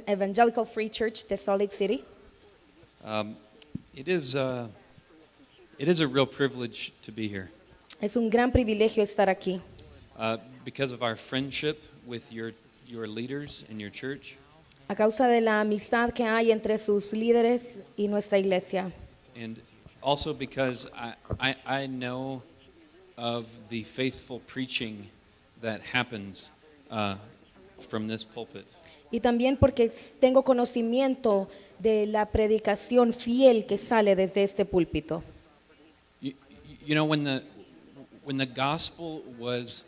Evangelical Free Church de Salt Lake City. It is a real privilege to be here Es un gran privilegio estar aquí because of our friendship with your leaders in your church, a causa de la amistad que hay entre sus líderes y nuestra iglesia. and also because I know of the faithful preaching that happens from this pulpit. Y también porque tengo conocimiento de la predicación fiel que sale desde este púlpito. You know, when the gospel was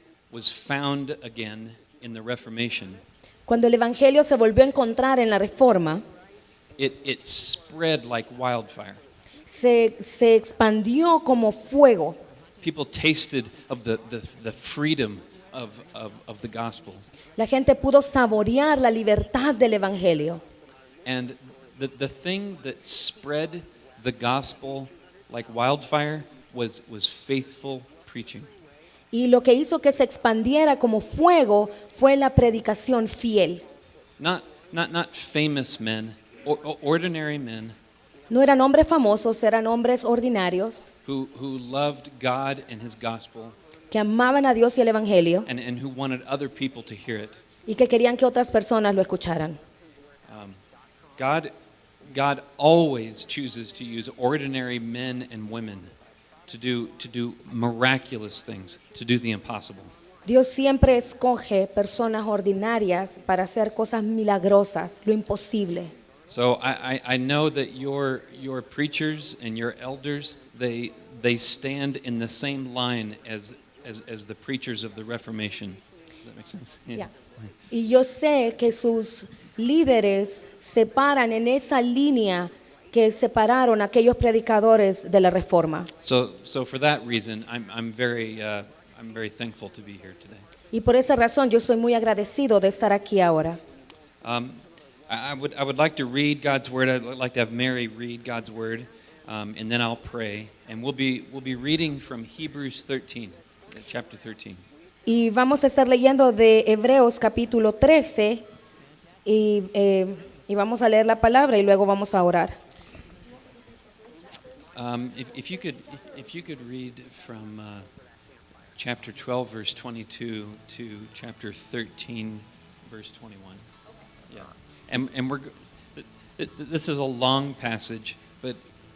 found again in the Reformation, Cuando el evangelio se volvió a encontrar en la Reforma, it spread like wildfire. se expandió como fuego. People tasted of the freedom of the gospel. La gente pudo saborear la libertad del evangelio. And the thing that spread the gospel like wildfire was faithful preaching. Y lo que hizo que se expandiera como fuego fue la predicación fiel. Not famous men, ordinary men No eran hombres famosos, eran hombres ordinarios who loved God and his gospel que amaban a Dios y el evangelio and who wanted other people to hear it. y que querían que otras personas lo escucharan. God always chooses to use ordinary men and women to do miraculous things, to do the impossible. Dios siempre escoge personas ordinarias para hacer cosas milagrosas, lo imposible. So I know that your preachers and your elders, they stand in the same line as the preachers of the Reformation. Does that make sense? Yeah. Y yo sé que sus líderes se paran en esa línea que separaron a aquellos predicadores de la Reforma. So for that reason, I'm very thankful to be here today. Y por esa razón yo soy muy agradecido de estar aquí ahora. I would like to read God's word. I'd like to have Mary read God's word, and then I'll pray. And we'll be reading from Hebrews 13, chapter 13. Y vamos a estar leyendo de Hebreos capítulo 13 y vamos a leer la palabra y luego vamos a orar. If you could read from chapter 12, verse 22 to chapter 13, verse 21. Yeah. And this is a long passage, but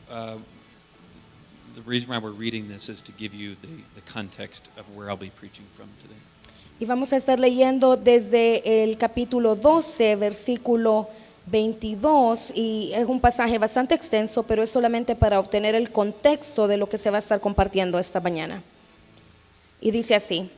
the reason why we're reading this is to give you the context of where I'll be preaching from today. Y vamos a estar leyendo desde el capítulo 12, versículo 22, y es un pasaje bastante extenso, pero es solamente para obtener el contexto de lo que se va a estar compartiendo esta mañana. Y dice así,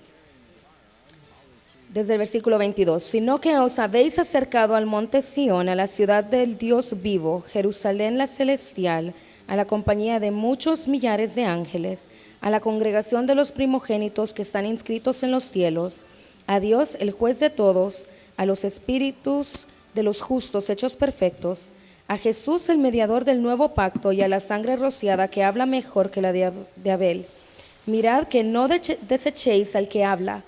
desde el versículo 22, sino que os habéis acercado al monte Sión, a la ciudad del Dios vivo, Jerusalén la celestial, a la compañía de muchos millares de ángeles, a la congregación de los primogénitos que están inscritos en los cielos, a Dios el juez de todos, a los espíritus de los justos hechos perfectos, a Jesús el mediador del nuevo pacto y a la sangre rociada que habla mejor que la de Abel. Mirad que no desechéis al que habla,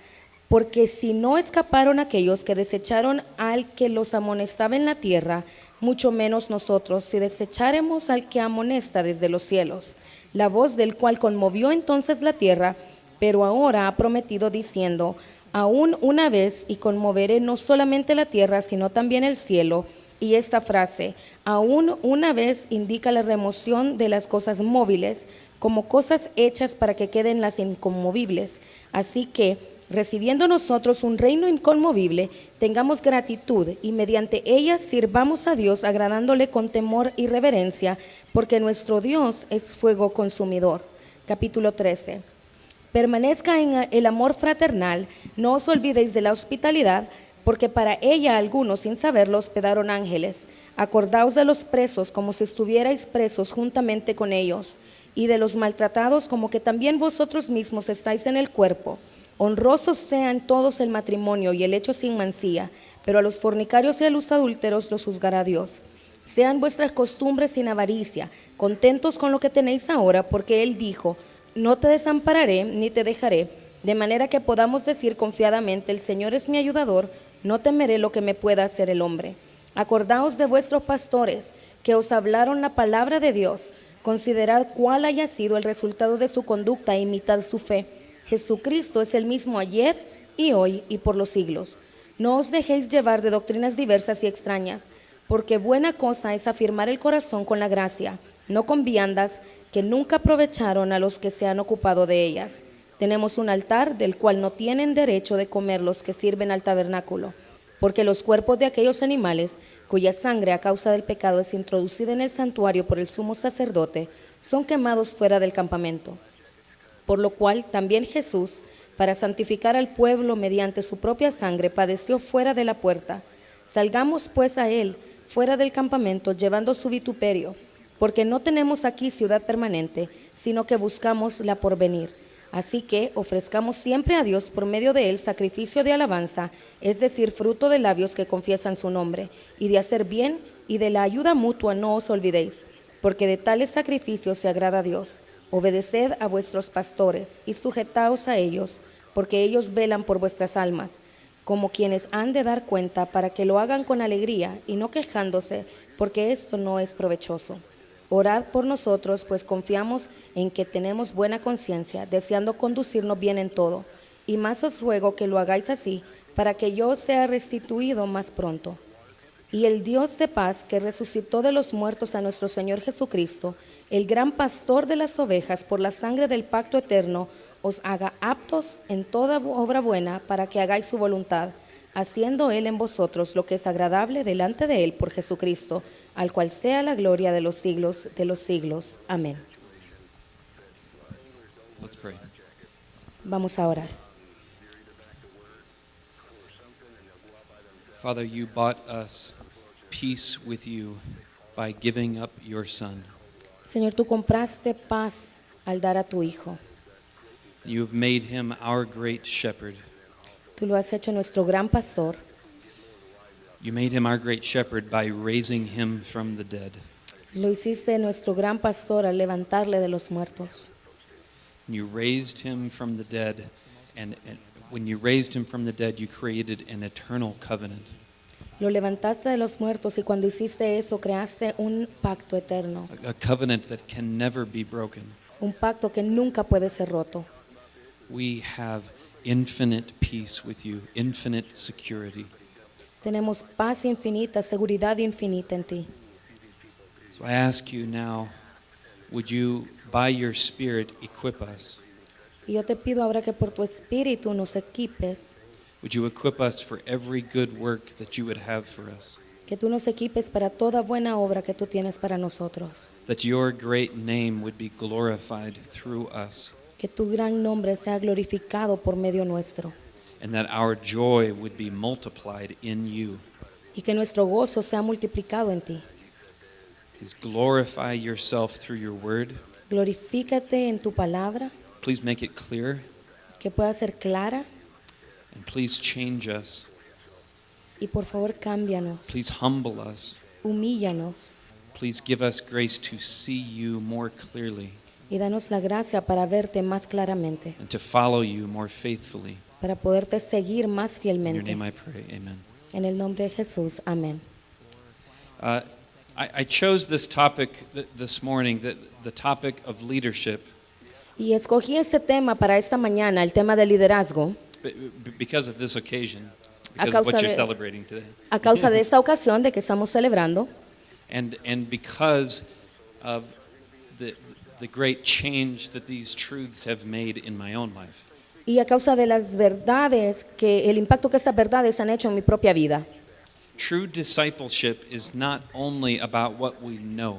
porque si no escaparon aquellos que desecharon al que los amonestaba en la tierra, mucho menos nosotros, si desecháremos al que amonesta desde los cielos, la voz del cual conmovió entonces la tierra, pero ahora ha prometido diciendo, aún una vez y conmoveré no solamente la tierra, sino también el cielo. Y esta frase, aún una vez, indica la remoción de las cosas móviles, como cosas hechas para que queden las inconmovibles. Así que, recibiendo nosotros un reino inconmovible, tengamos gratitud y mediante ella sirvamos a Dios agradándole con temor y reverencia, porque nuestro Dios es fuego consumidor. Capítulo 13. Permanezca en el amor fraternal, no os olvidéis de la hospitalidad, porque para ella algunos sin saberlo hospedaron ángeles. Acordaos de los presos como si estuvierais presos juntamente con ellos, y de los maltratados como que también vosotros mismos estáis en el cuerpo. Honrosos sean todos el matrimonio y el hecho sin mancilla, pero a los fornicarios y a los adúlteros los juzgará Dios. Sean vuestras costumbres sin avaricia, contentos con lo que tenéis ahora, porque Él dijo, no te desampararé ni te dejaré, de manera que podamos decir confiadamente, el Señor es mi ayudador, no temeré lo que me pueda hacer el hombre. Acordaos de vuestros pastores, que os hablaron la palabra de Dios. Considerad cuál haya sido el resultado de su conducta e imitad su fe. Jesucristo es el mismo ayer y hoy y por los siglos. No os dejéis llevar de doctrinas diversas y extrañas, porque buena cosa es afirmar el corazón con la gracia, no con viandas que nunca aprovecharon a los que se han ocupado de ellas. Tenemos un altar del cual no tienen derecho de comer los que sirven al tabernáculo, porque los cuerpos de aquellos animales, cuya sangre a causa del pecado es introducida en el santuario por el sumo sacerdote, son quemados fuera del campamento. Por lo cual también Jesús, para santificar al pueblo mediante su propia sangre, padeció fuera de la puerta. Salgamos pues a él, fuera del campamento, llevando su vituperio, porque no tenemos aquí ciudad permanente, sino que buscamos la porvenir. Así que ofrezcamos siempre a Dios por medio de él sacrificio de alabanza, es decir, fruto de labios que confiesan su nombre, y de hacer bien y de la ayuda mutua no os olvidéis, porque de tales sacrificios se agrada a Dios. Obedeced a vuestros pastores y sujetaos a ellos, porque ellos velan por vuestras almas, como quienes han de dar cuenta, para que lo hagan con alegría y no quejándose, porque esto no es provechoso. Orad por nosotros, pues confiamos en que tenemos buena conciencia, deseando conducirnos bien en todo. Y más os ruego que lo hagáis así, para que yo sea restituido más pronto. Y el Dios de paz, que resucitó de los muertos a nuestro Señor Jesucristo, el gran pastor de las ovejas, por la sangre del pacto eterno, os haga aptos en toda obra buena, para que hagáis su voluntad, haciendo Él en vosotros lo que es agradable delante de Él por Jesucristo, al cual sea la gloria de los siglos. Amén. Let's pray. Vamos a orar. Father, you bought us peace with you by giving up your Son. Señor, tú compraste paz al dar a tu Hijo. You have made him our great shepherd. Tú lo has hecho nuestro gran pastor. You made him our great shepherd by raising him from the dead. Lo hiciste nuestro gran pastor al levantarle de los muertos. You raised him from the dead, and when you raised him from the dead, you created an eternal covenant. Lo levantaste de los muertos y cuando hiciste eso creaste un pacto eterno, A covenant that can never be broken. un pacto que nunca puede ser roto. We have infinite peace with you, infinite security. Tenemos paz infinita, seguridad infinita en ti. So I ask you now, would you, by your Spirit, equip us? Y yo te pido ahora que por tu espíritu nos equipes, Would you equip us for every good work that you would have for us? que tú nos equipes para toda buena obra que tú tienes para nosotros. That your great name would be glorified through us, Que tu gran nombre sea glorificado por medio nuestro. and that our joy would be multiplied in you. Y que nuestro gozo sea multiplicado en ti. Please glorify yourself through your word. Glorifícate en tu palabra, Please make it clear, que pueda ser clara. and please change us. Y por favor cámbianos, Please humble us. humíllanos Please give us grace to see you more clearly y danos la gracia para verte más claramente, and to follow you more faithfully. para poderte seguir más In your fielmente. name I pray, amen. En el nombre de Jesús, amén. I chose this topic this morning, the topic of leadership, Y escogí este tema para esta mañana, el tema de liderazgo, because of this occasion, A because of what causa you're de- celebrating today. a causa de esta ocasión de que estamos celebrando And because of the great change that these truths have made in my own life. y a causa de las verdades, el impacto que estas verdades han hecho en mi propia vida. True discipleship is not only about what we know,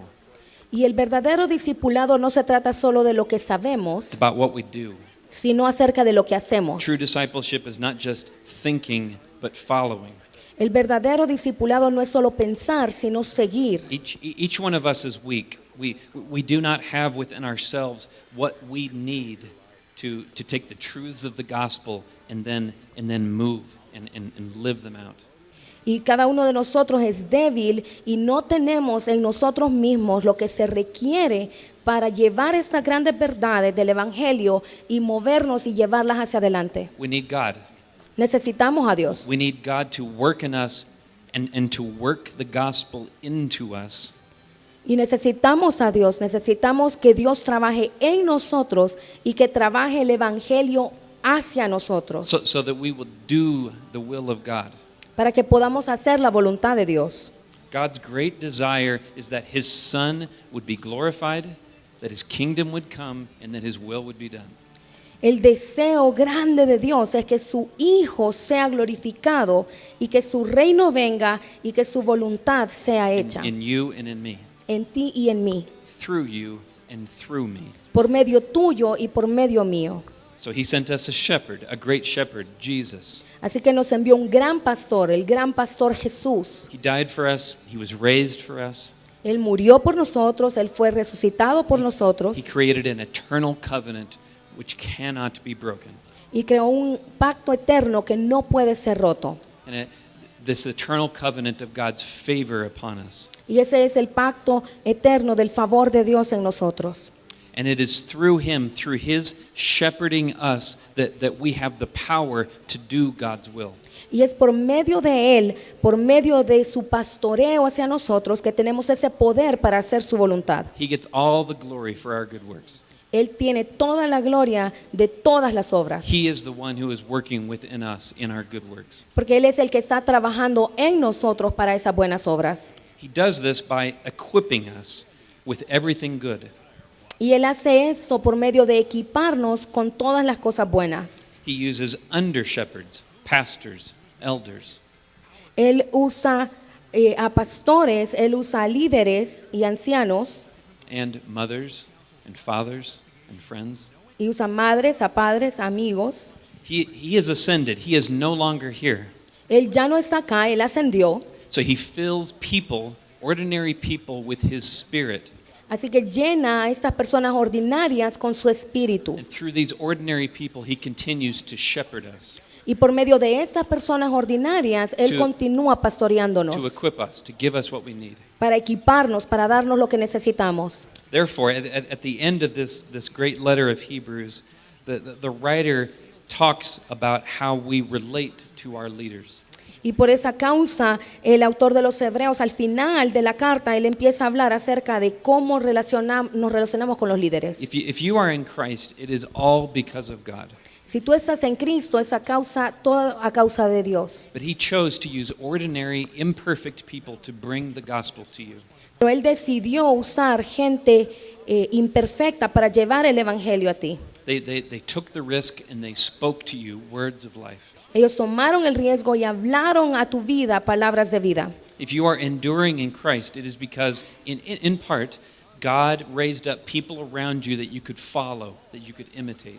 Y el verdadero discipulado no se trata solo de lo que it's sabemos, about what we do. sino acerca de lo que hacemos. True discipleship is not just thinking, but following. El verdadero discipulado no es solo pensar, sino seguir. Each one of us is weak. We do not have within ourselves what we need to take the truths of the gospel and then move and live them out. Y cada uno de nosotros es débil y no tenemos en nosotros mismos lo que se requiere para llevar estas grandes verdades del Evangelio y movernos y llevarlas hacia adelante. We need God. Necesitamos a Dios. We need God to work in us and to work the gospel into us Y necesitamos a Dios, necesitamos que Dios trabaje en nosotros y que trabaje el evangelio hacia nosotros, so that we will do the will of God. para que podamos hacer la voluntad de Dios. God's great desire is that his Son would be glorified, that his kingdom would come, and that his will would be done. El deseo grande de Dios es que su Hijo sea glorificado y que su reino venga y que su voluntad sea hecha In you and in me, en ti y en mí, through you and through me. por medio tuyo y por medio mío. So he sent us a shepherd, a great shepherd, Jesus. Así que nos envió un gran pastor, el gran pastor Jesús. He died for us, he was raised for us. Él murió por nosotros, Él fue resucitado por nosotros He created an eternal covenant which cannot be broken. y creó un pacto eterno que no puede ser roto. And this eternal covenant of God's favor upon us. Y ese es el pacto eterno del favor de Dios en nosotros. And it is through him, through his shepherding us, that we have the power to do God's will. Y es por medio de Él, por medio de su pastoreo hacia nosotros, que tenemos ese poder para hacer su voluntad. He gets all the glory for our good works. Él tiene toda la gloria de todas las obras, He is the one who is working within us in our good works. porque Él es el que está trabajando en nosotros para esas buenas obras. He does this by equipping us with everything good. Y Él hace esto por medio de equiparnos con todas las cosas buenas. He uses under shepherds, pastors, elders, Él usa a pastores, Él usa a líderes y ancianos, and mothers and fathers and friends. y usa madres, a padres, a amigos. He has ascended. He is no longer here. Él ya no está acá, Él ascendió. So he fills people, ordinary people, with his spirit. Así que llena a estas personas ordinarias con su espíritu. And through these ordinary people, he continues to shepherd us, Y por medio de estas personas ordinarias, Él To- continúa to pastoreándonos equip us, to give us what we need. para equiparnos, para darnos lo que necesitamos. Therefore, at the end of this great letter of Hebrews, the writer talks about how we relate to our leaders. Y por esa causa, el autor de los Hebreos, al final de la carta, él empieza a hablar acerca de cómo nos relacionamos con los líderes. If you are in Christ, it is all because of God. Si tú estás en Cristo, es todo a causa de Dios. But he chose to use ordinary, imperfect people to bring the gospel to you. Pero Él decidió usar gente imperfecta para llevar el evangelio a ti. They took the risk and they spoke to you words of life. Ellos tomaron el riesgo y hablaron a tu vida palabras de vida. If you are enduring in Christ, it is because, in part, God raised up people around you that you could follow, that you could imitate.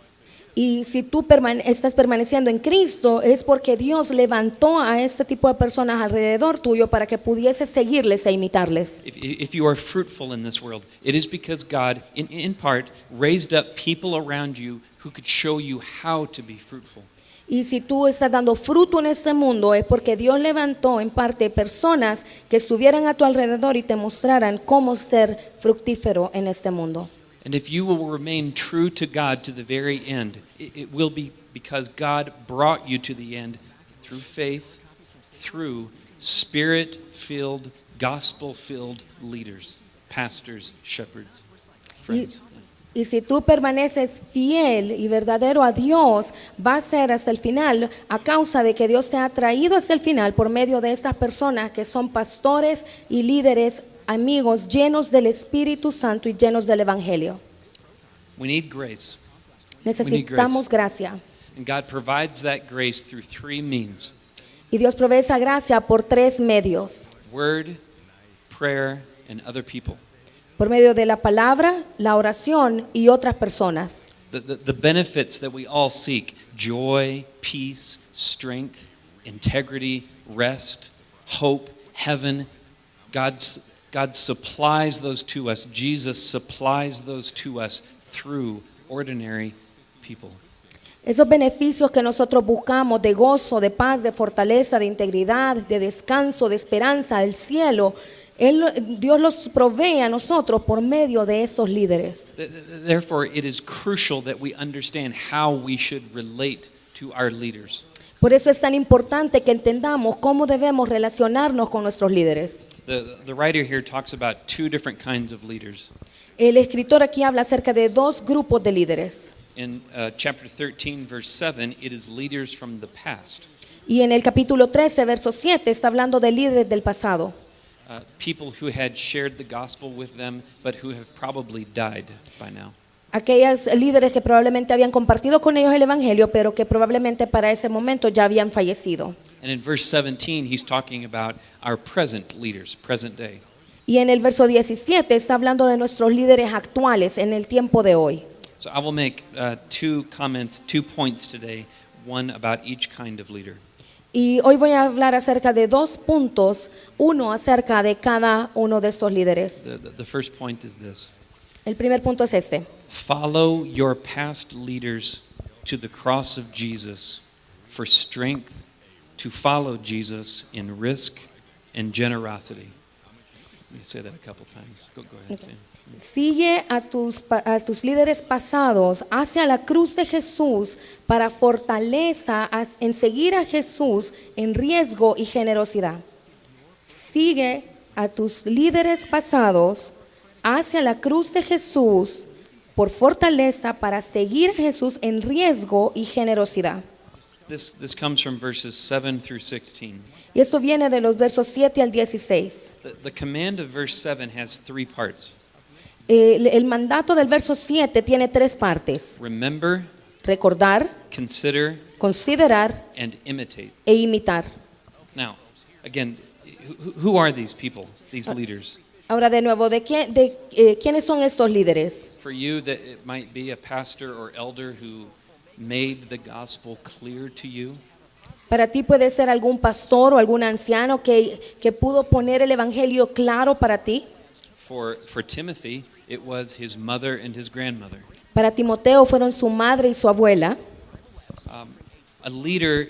Y si tú estás permaneciendo en Cristo, es porque Dios levantó a este tipo de personas alrededor tuyo para que pudieses seguirles e imitarles. If you are fruitful in this world, it is because God, in part, raised up people around you who could show you how to be fruitful. Y si tú estás dando fruto en este mundo, es porque Dios levantó en parte personas que estuvieran a tu alrededor y te mostraran cómo ser fructífero en este mundo. And if you will remain true to God to the very end, it will be because God brought you to the end through faith, through spirit-filled, gospel-filled leaders, pastors, shepherds, friends. Y si tú permaneces fiel y verdadero a Dios, va a ser hasta el final a causa de que Dios te ha traído hasta el final por medio de estas personas que son pastores y líderes, amigos llenos del Espíritu Santo y llenos del Evangelio. We need grace. Necesitamos gracia. And God provides that grace through three means: Y Dios provee esa gracia por tres medios. word, prayer, and other people. Por medio de la palabra, la oración y otras personas. The benefits that we all seek: joy, peace, strength, integrity, rest, hope, heaven. God supplies those to us. Jesus supplies those to us through ordinary people. Esos beneficios que nosotros buscamos de gozo, de paz, de fortaleza, de integridad, de descanso, de esperanza, del cielo, Dios los provee a nosotros por medio de estos líderes. Therefore, it is crucial that we understand how we should relate to our leaders. Por eso es tan importante que entendamos cómo debemos relacionarnos con nuestros líderes. The writer here talks about two different kinds of leaders. El escritor aquí habla acerca de dos grupos de líderes. In chapter 13, verse 7, it is leaders from the past. Y en el capítulo 13, verso 7, está hablando de líderes del pasado. People who had shared the gospel with them, but who have probably died by now. Aquellos líderes que probablemente habían compartido con ellos el evangelio, pero que probablemente para ese momento ya habían fallecido. And in verse 17, he's talking about our present leaders, present day. Y en el verso 17 está hablando de nuestros líderes actuales en el tiempo de hoy. So I will make two comments, 2 points today, one about each kind of leader. Y hoy voy a hablar acerca de dos puntos, uno acerca de cada uno de estos líderes. The first point is this. El primer punto es este. Follow your past leaders to the cross of Jesus for strength to follow Jesus in risk and generosity. Let me say that a couple times. Go ahead. Okay. Sigue a tus líderes pasados hacia la cruz de Jesús para fortaleza en seguir a Jesús en riesgo y generosidad. Sigue a tus líderes pasados hacia la cruz de Jesús por fortaleza para seguir a Jesús en riesgo y generosidad. This comes from verses 7 through 16. Y esto viene de los versos 7 al 16. The command of verse 7 has 3 parts. El mandato del verso 7 tiene 3 partes. Remember, Recordar, consider, considerar and imitate. e imitar. Now, again, who are these people, these leaders? Ahora de nuevo, ¿quiénes son estos líderes? For you, that it might be a pastor or elder who made the gospel clear to you. Para ti puede ser algún pastor o algún anciano que pudo poner el evangelio claro para ti. For Timothy, it was his mother and his grandmother. Para Timoteo fueron su madre y su abuela. A leader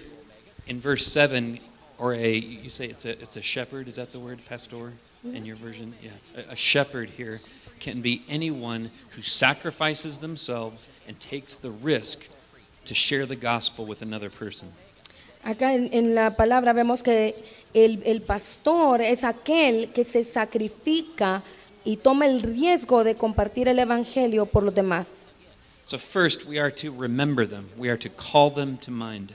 in verse 7, or you say it's a shepherd, is that the word, pastor, in your version? Yeah, a shepherd here can be anyone who sacrifices themselves and takes the risk to share the gospel with another person. Acá en la palabra vemos que el pastor es aquel que se sacrifica y toma el riesgo de compartir el evangelio por los demás. So first, we are to remember them. We are to call them to mind.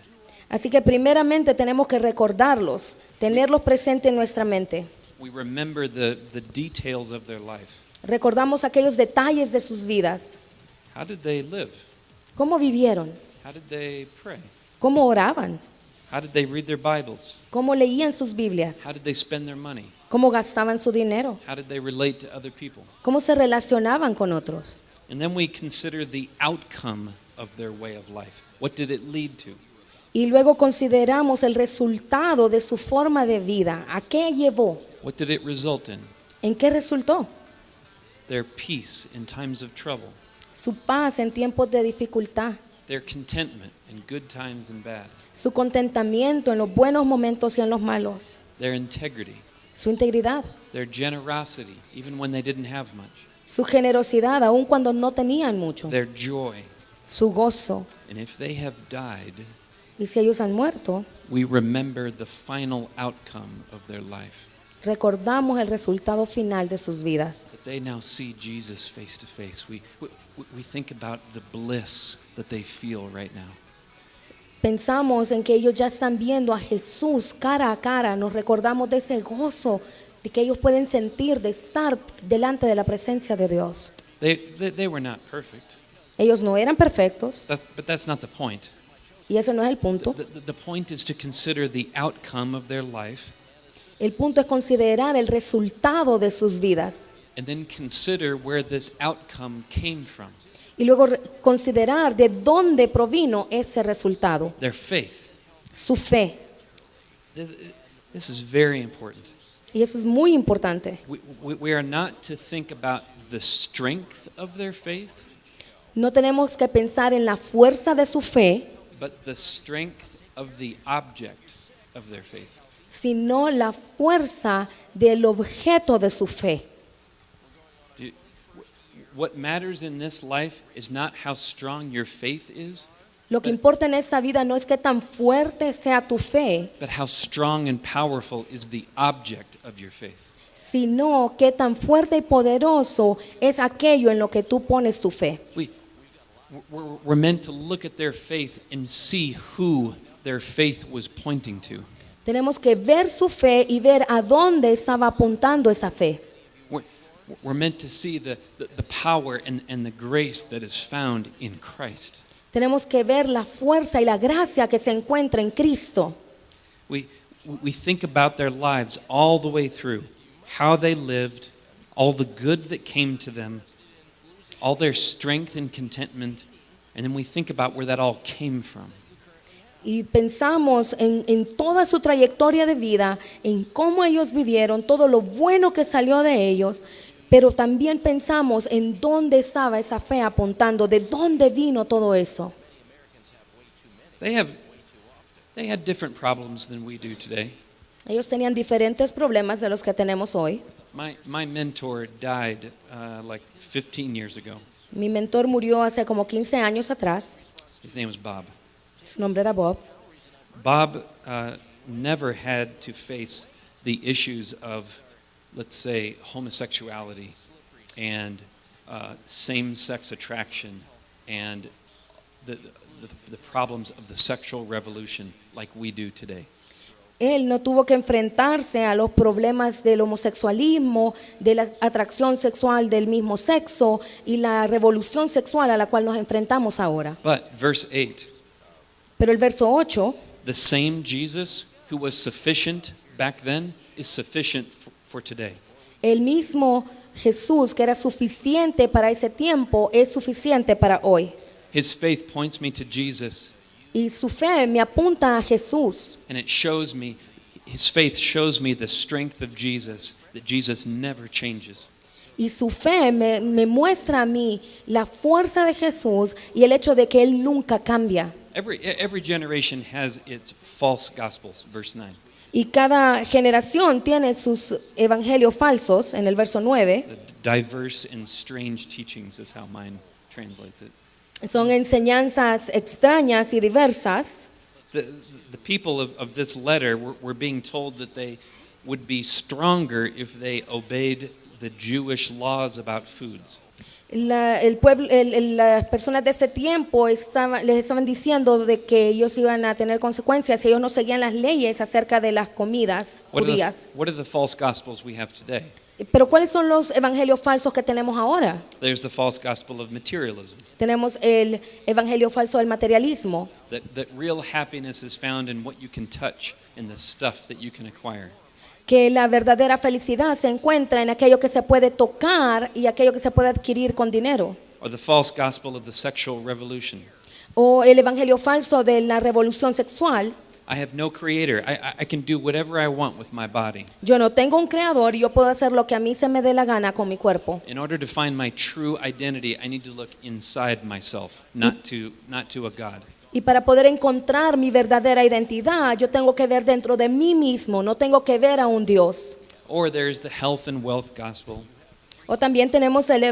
Así que primeramente tenemos que recordarlos, tenerlos presentes en nuestra mente. We remember the details of their life. Recordamos aquellos detalles de sus vidas. How did they live? ¿Cómo vivieron? How did they pray? ¿Cómo oraban? How did they read their Bibles? ¿Cómo leían sus Biblias? How did they spend their money? ¿Cómo gastaban su dinero? How did they relate to other people? ¿Cómo se relacionaban con otros? And then we consider the outcome of their way of life. What did it lead to? Y luego consideramos el resultado de su forma de vida. ¿A qué llevó? What did it result in? ¿En qué resultó? Their peace in times of trouble. Su paz en tiempos de dificultad. Their contentment in good times and bad. Su contentamiento en los buenos momentos y en los malos. Their integrity. Su integridad. Their generosity, even when they didn't have much. Su generosidad, aun cuando no tenían mucho. Their joy. Su gozo. And if they have died, Y si ellos han muerto, we remember the final outcome of their life. recordamos el resultado final de sus vidas. That they now see Jesus face to face. We think about the bliss that they feel right now. Pensamos en que ellos ya están viendo a Jesús cara a cara. Nos recordamos de ese gozo de que ellos pueden sentir de estar delante de la presencia de Dios. They were not perfect. Ellos no eran perfectos But that's not the point. y ese no es el punto. The point is to consider the outcome of their life El punto es considerar el resultado de sus vidas and then consider where this outcome came from. y luego considerar de dónde provino ese resultado, Their faith. su fe. This is very important. Y eso es muy importante. We are not to think about the strength of their faith, No tenemos que pensar en la fuerza de su fe, but the strength of the object of their faith. sino la fuerza del objeto de su fe. What matters in this life is not how strong your faith is, Lo que importa en esta vida no es qué tan fuerte sea tu fe, but how strong and powerful is the object of your faith. sino qué tan fuerte y poderoso es aquello en lo que tú pones tu fe. We're meant to look at their faith and see who their faith was pointing to. Tenemos que ver su fe y ver a dónde estaba apuntando esa fe. We're meant to see the power and the grace that is found in Christ. Tenemos que ver la fuerza y la gracia que se encuentra en Cristo. We think about their lives all the way through, how they lived, all the good that came to them, all their strength and contentment, and then we think about where that all came from. Y pensamos en toda su trayectoria de vida, en cómo ellos vivieron, todo lo bueno que salió de ellos, pero también pensamos en dónde estaba esa fe apuntando, de dónde vino todo eso. They had different problems than we do today. Ellos tenían diferentes problemas de los que tenemos hoy. My mentor died like 15 years ago. Mi mentor murió hace como 15 años atrás. His name was Bob. Su nombre era Bob. Bob never had to face the issues of, let's say, homosexuality and same-sex attraction and the problems of the sexual revolution like we do today. Él no tuvo que enfrentarse a los problemas del homosexualismo, de la atracción sexual del mismo sexo y la revolución sexual a la cual nos enfrentamos ahora. But verse 8, Pero el verso 8, the same Jesus who was sufficient back then is sufficient for today. el mismo Jesús que era suficiente para ese tiempo es suficiente para hoy. His faith points me to Jesus. Y su fe me apunta a Jesús. And it shows me, his faith shows me the strength of Jesus, that Jesus never changes. Y su fe me muestra a mí la fuerza de Jesús y el hecho de que Él nunca cambia. Every generation has its false gospels, verse 9. Y cada generación tiene sus evangelios falsos, en el verso 9. The diverse and strange teachings is how mine translates it. Son enseñanzas extrañas y diversas. The people of this letter were being told that they would be stronger if they obeyed the Jewish laws about foods. El pueblo, las personas de ese tiempo les estaban diciendo de que ellos iban a tener consecuencias si ellos no seguían las leyes acerca de las comidas judías. What are the false gospels we have today? Pero ¿cuáles son los evangelios falsos que tenemos ahora? There's the false gospel of materialism. Tenemos el evangelio falso del materialismo, That real happiness is found in what you can touch and the stuff that you can acquire. que la verdadera felicidad se encuentra en aquello que se puede tocar y aquello que se puede adquirir con dinero. Or the false gospel of the sexual revolution. O el evangelio falso de la revolución sexual. I have no creator. I can do whatever I want with my body. Yo no tengo un creador y yo puedo hacer lo que a mí se me dé la gana con mi cuerpo. In order to find my true identity, I need to look inside myself, not to a God. Y para poder encontrar mi verdadera identidad, yo tengo que ver dentro de mí mismo, no tengo que ver a un Dios. Or there's the health and wealth gospel. O también tenemos el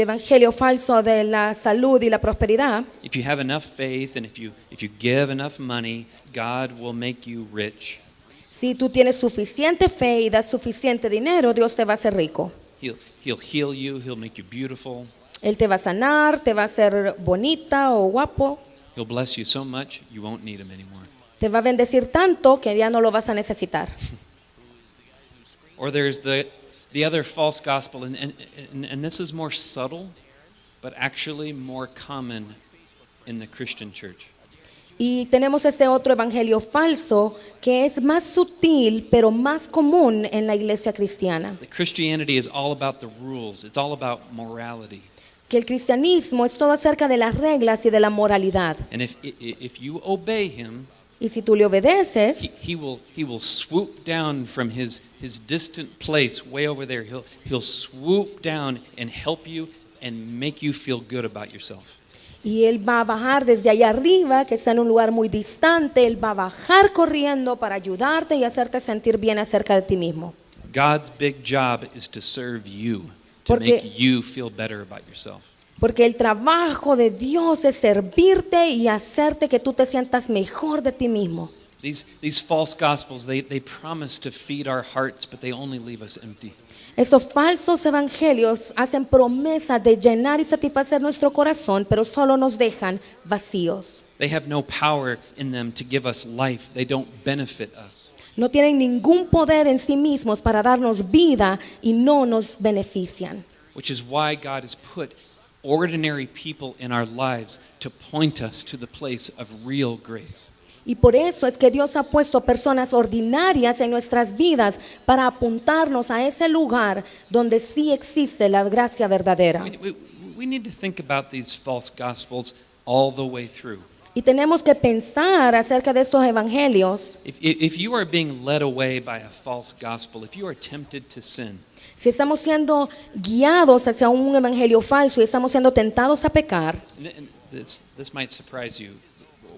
evangelio falso de la salud y la prosperidad. If you have enough faith and if you give enough money, God will make you rich. Si tú tienes suficiente fe y das suficiente dinero, Dios te va a hacer rico. He'll heal you, he'll make you beautiful. Él te va a sanar, te va a hacer bonita o guapo. He'll bless you so much you won't need him anymore. Te va a bendecir tanto que ya no lo vas a necesitar. Or there's the other false gospel, and this is more subtle, but actually more common in the Christian church. Y tenemos este otro evangelio falso que es más sutil pero más común en la iglesia cristiana. That Christianity is all about the rules. It's all about morality. Que el cristianismo es todo acerca de las reglas y de la moralidad. And if you obey him, Y si tú le obedeces, he will swoop down from his distant place way over there. He'll swoop down and help you and make you feel good about yourself. y Él va a bajar desde allá arriba, que está en un lugar muy distante, Él va a bajar corriendo para ayudarte y hacerte sentir bien acerca de ti mismo. God's big job is to serve you, to Porque- make you feel better about yourself. Porque el trabajo de Dios es servirte y hacerte que tú te sientas mejor de ti mismo. These false gospels, they promise to feed our hearts, but they only leave us empty. Estos falsos evangelios hacen promesas de llenar y satisfacer nuestro corazón, pero solo nos dejan vacíos. They have no power in them to give us life. They don't benefit us. No tienen ningún poder en sí mismos para darnos vida y no nos benefician. Which is why God has put ordinary people in our lives to point us to the place of real grace. Y por eso es que Dios ha puesto personas ordinarias en nuestras vidas para apuntarnos a ese lugar donde sí existe la gracia verdadera. We need to think about these false gospels all the way through. Y tenemos que pensar acerca de estos evangelios. If you are being led away by a false gospel, if you are tempted to sin, Si estamos siendo guiados hacia un evangelio falso y estamos siendo tentados a pecar, and this might surprise you,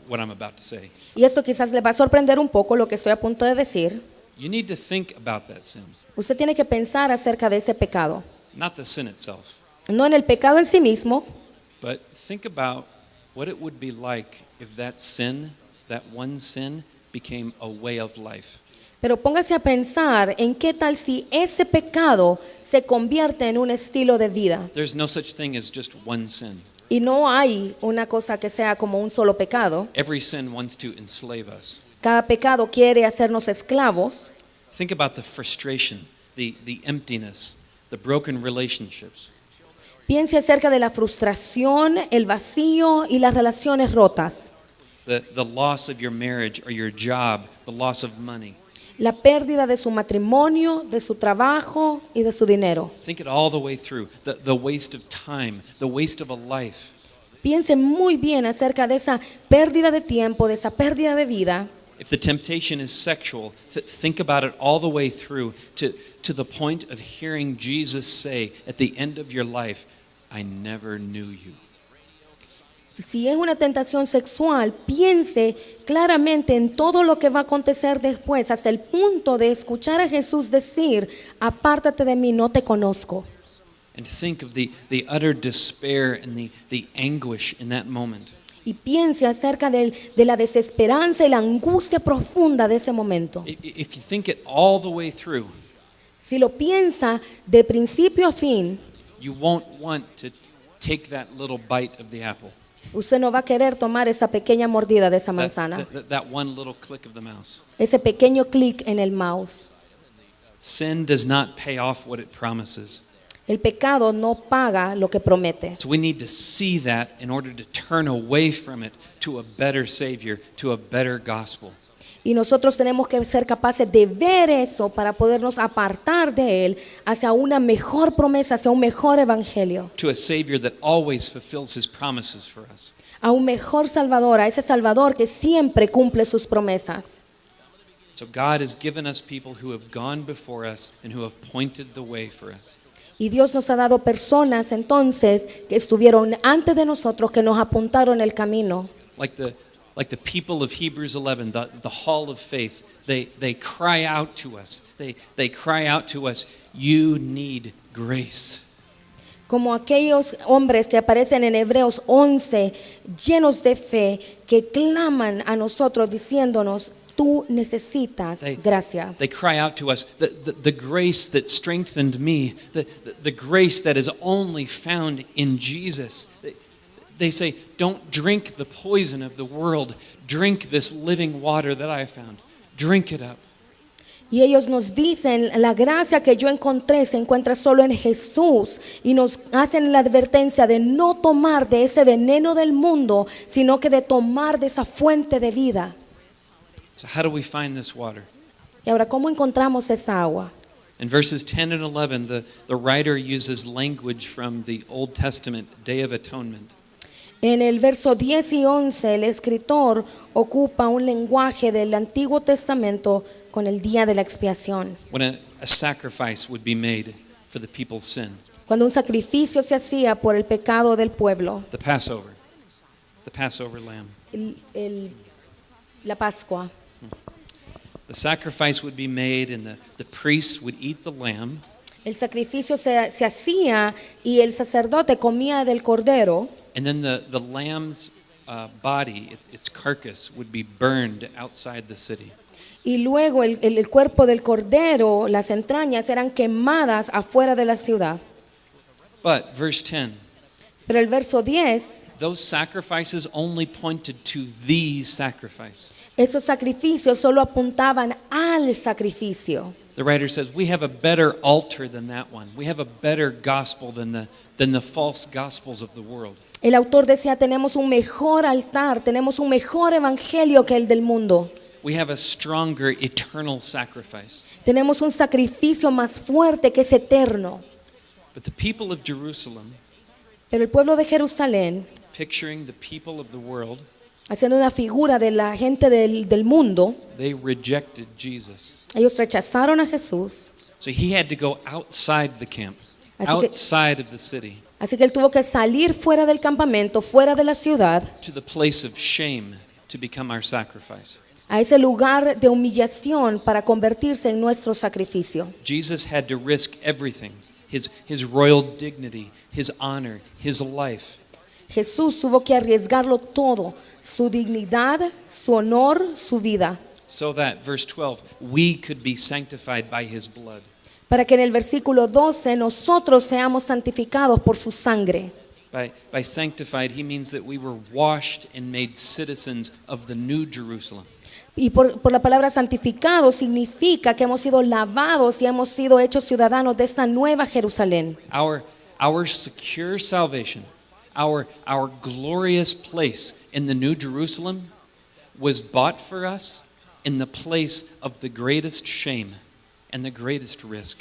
what I'm about to say. y esto quizás le va a sorprender un poco lo que estoy a punto de decir, You need to think about that sin, usted tiene que pensar acerca de ese pecado. not the sin itself, No en el pecado en sí mismo, but think about what it would be like if that sin, that one sin, became a way of life. pero póngase a pensar en qué tal si ese pecado se convierte en un estilo de vida. There's no such thing as just one sin. Y no hay una cosa que sea como un solo pecado. Every sin wants to enslave us. Cada pecado quiere hacernos esclavos. Think about the frustration, the emptiness, the broken relationships. Piense acerca de la frustración, el vacío y las relaciones rotas. The loss of your marriage or your job, the loss of money. La pérdida de su matrimonio, de su trabajo y de su dinero. Think it all the way through. The waste of time, the waste of a life. Piense muy bien acerca de esa pérdida de tiempo, de esa pérdida de vida. If the temptation is sexual, think about it all the way through to the point of hearing Jesus say at the end of your life, I never knew you. Si es una tentación sexual, piense claramente en todo lo que va a acontecer después, hasta el punto de escuchar a Jesús decir, apártate de mí, no te conozco. And think of the utter despair and the anguish in that moment. Y piense acerca de la desesperanza y la angustia profunda de ese momento. If you think it all the way through, Si lo piensa de principio a fin, you won't want to take that little bite of the apple. usted no va a querer tomar esa pequeña mordida de esa manzana, That one little click of the mouse. ese pequeño clic en el mouse. Sin does not pay off what it promises. El pecado no paga lo que promete. So we need to see that in order to turn away from it to a better Savior, to a better gospel. Y nosotros tenemos que ser capaces de ver eso para podernos apartar de él hacia una mejor promesa, hacia un mejor evangelio, To a Savior that always fulfills His promises for us. a un mejor Salvador, a ese Salvador que siempre cumple sus promesas. So God has given us people who have gone before us and who have pointed the way for us. Y Dios nos ha dado personas entonces que estuvieron antes de nosotros, que nos apuntaron el camino. Like the people of Hebrews 11, the hall of faith, they cry out to us. They cry out to us, you need grace. Como aquellos hombres que aparecen en Hebreos 11, llenos de fe, que claman a nosotros diciéndonos, tú necesitas gracia. They cry out to us, the grace that strengthened me, the grace that is only found in Jesus. They say, don't drink the poison of the world. Drink this living water that I found. Drink it up. Y ellos nos dicen, la gracia que yo encontré se encuentra solo en Jesús. Y nos hacen la advertencia de no tomar de ese veneno del mundo, sino que de tomar de esa fuente de vida. So how do we find this water? Y ahora, ¿cómo encontramos esa agua? In verses 10 and 11, the writer uses language from the Old Testament Day of Atonement. En el verso 10 y 11, el escritor ocupa un lenguaje del Antiguo Testamento con el día de la expiación. When a sacrifice would be made for the people's sin. Cuando un sacrificio se hacía por el pecado del pueblo, The Passover lamb. la Pascua. The sacrifice would be made and the priest would eat the lamb. El sacrificio se hacía y el sacerdote comía del cordero. And then the lamb's body, its carcass, would be burned outside the city. Y luego el cuerpo del cordero, las entrañas, eran quemadas afuera de la ciudad. But, verse 10, Pero el verso 10, those sacrifices only pointed to the sacrifice. esos sacrificios solo apuntaban al sacrificio. The writer says, we have a better altar than that one. We have a better gospel than the false gospels of the world. El autor decía, tenemos un mejor altar, tenemos un mejor evangelio que el del mundo. We have a stronger eternal sacrifice. Tenemos un sacrificio más fuerte que es eterno. But the people of Jerusalem, Pero el pueblo de Jerusalén, picturing the people of the world, haciendo una figura de la gente del mundo, they rejected Jesus. ellos rechazaron a Jesús. So he had to go outside the camp, Así que- outside of the city, Así que él tuvo que salir fuera del campamento, fuera de la ciudad, to the place of shame to become our sacrifice. a ese lugar de humillación para convertirse en nuestro sacrificio. Jesus had to risk everything, his royal dignity, his honor, his life, Jesús tuvo que arriesgarlo todo, su dignidad, su honor, su vida, so that, verse 12, we could be sanctified by his blood. para que en el versículo 12 nosotros seamos santificados por su sangre. By sanctified, he means that we were washed and made citizens of the new Jerusalem. Y por la palabra santificado significa que hemos sido lavados y hemos sido hechos ciudadanos de esta nueva Jerusalén. Our secure salvation, our glorious place in the new Jerusalem was bought for us in the place of the greatest shame and the greatest risk.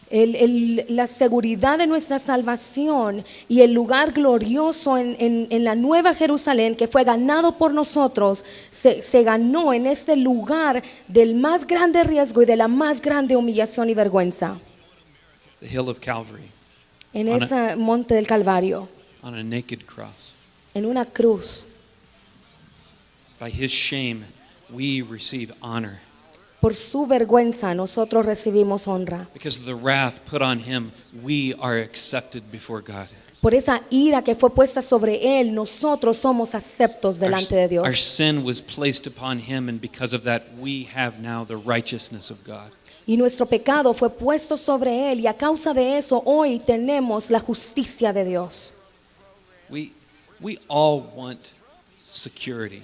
La seguridad de nuestra salvación y el lugar glorioso en la nueva Jerusalén que fue ganado por nosotros, se ganó en este lugar del más grande riesgo y de la más grande humillación y vergüenza, The hill of Calvary, en ese monte del Calvario, on a naked cross. en una cruz. By his shame, we receive honor. Por su vergüenza nosotros recibimos honra. Because of the wrath put on him, we are accepted before God. Por esa ira que fue puesta sobre él, nosotros somos aceptos delante de Our Dios. sin was placed upon him, and because of that, we have now the righteousness of God. Y nuestro pecado fue puesto sobre él y a causa de eso hoy tenemos la justicia de Dios. We all want security.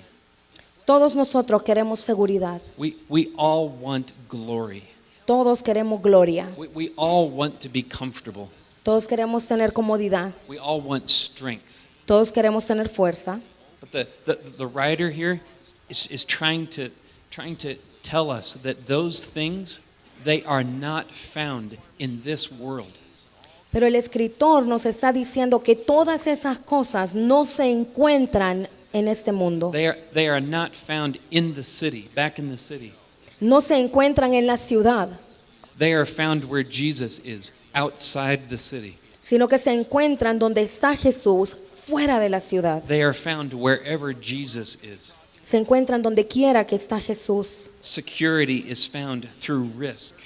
Todos nosotros queremos seguridad. We all want glory. Todos queremos gloria. We all want to be comfortable. Todos queremos tener comodidad. We all want strength. Todos queremos tener fuerza. But the writer here is trying to tell us that those things, they are not found in this world. Pero el escritor nos está diciendo que todas esas cosas no se encuentran en este mundo. They are not found in the city, back in the city. No se encuentran en la ciudad, They are found where Jesus is, outside the city. sino que se encuentran donde está Jesús, fuera de la ciudad. They are found wherever Jesus is. Se encuentran donde quiera que está Jesús. Security is found through risk.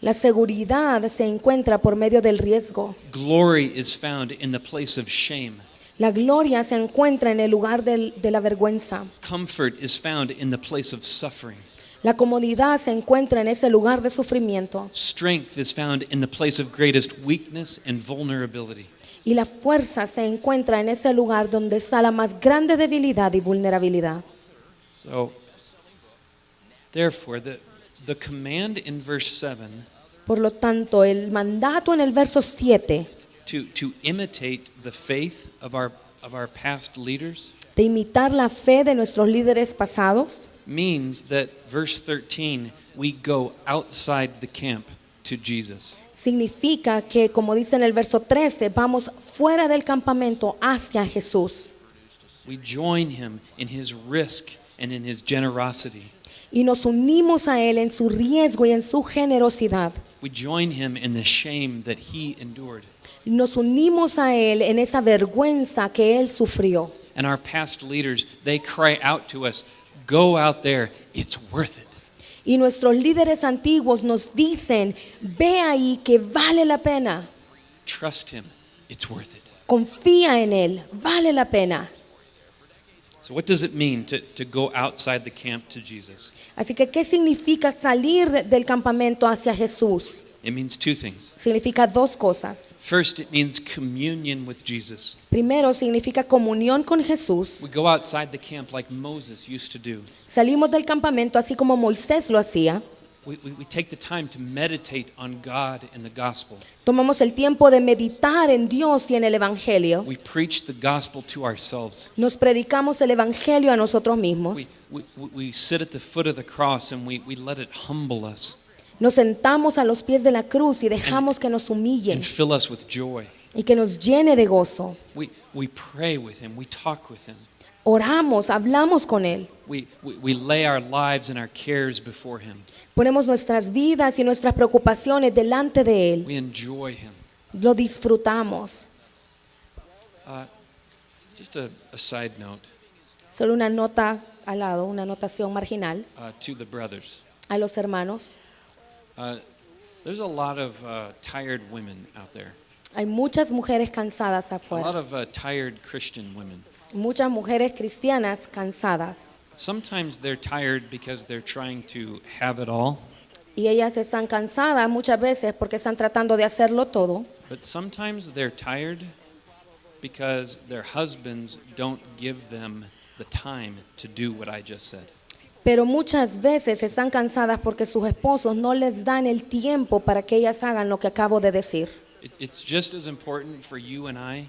La seguridad se encuentra por medio del riesgo. Glory is found in the place of shame. La gloria se encuentra en el lugar de la vergüenza. Comfort is found in the place of suffering. La comodidad se encuentra en ese lugar de sufrimiento. Strength is found in the place of greatest weakness and vulnerability. Y la fuerza se encuentra en ese lugar donde está la más grande debilidad y vulnerabilidad. So, therefore, the command in verse 7 Por lo tanto, el mandato en el verso 7 to imitate the faith of our past leaders de imitar la fe de nuestros líderes pasados means that, verse 13, we go outside the camp to Jesus. significa que, como dice en el verso 13, vamos fuera del campamento hacia Jesús We join him in his risk and in his generosity. y nos unimos a Él en su riesgo y en su generosidad. We join him in the shame that he endured. Nos unimos a Él en esa vergüenza que Él sufrió. And our past leaders, they cry out to us, go out there, it's worth it. Y nuestros líderes antiguos nos dicen, ve ahí que vale la pena. Trust him. It's worth it. Confía en Él, vale la pena. So what does it mean to go outside the camp to Jesus? Así que, ¿qué significa salir del campamento hacia Jesús? It means two things. Significa dos cosas. First, it means communion with Jesus. Primero, significa comunión con Jesús. We go outside the camp like Moses used to do. Salimos del campamento así como Moisés lo hacía. We take the time to meditate on God and the gospel. Tomamos el tiempo de meditar en Dios y en el Evangelio. We preach the gospel to ourselves. Nos predicamos el Evangelio a nosotros mismos. We sit at the foot of the cross and we let it humble us Nos sentamos a los pies de la cruz y dejamos que nos humille and fill us with joy. y que nos llene de gozo. We pray with him. We talk with him. Oramos, hablamos con Él. We lay our lives and our cares before him. Ponemos nuestras vidas y nuestras preocupaciones delante de Él. We enjoy him. Lo disfrutamos. Just a side note Solo una nota al lado, una anotación marginal to the brothers. a los hermanos. There's a lot of tired women out there. Hay muchas mujeres cansadas A lot afuera. of tired Christian women. Muchas mujeres cristianas cansadas. Sometimes they're tired because they're trying to have it all, Y ellas están cansadas muchas veces porque están tratando de hacerlo todo. but sometimes they're tired because their husbands don't give them the time to do what I just said. Pero muchas veces están cansadas porque sus esposos no les dan el tiempo para que ellas hagan lo que acabo de decir. It's just as important for you and I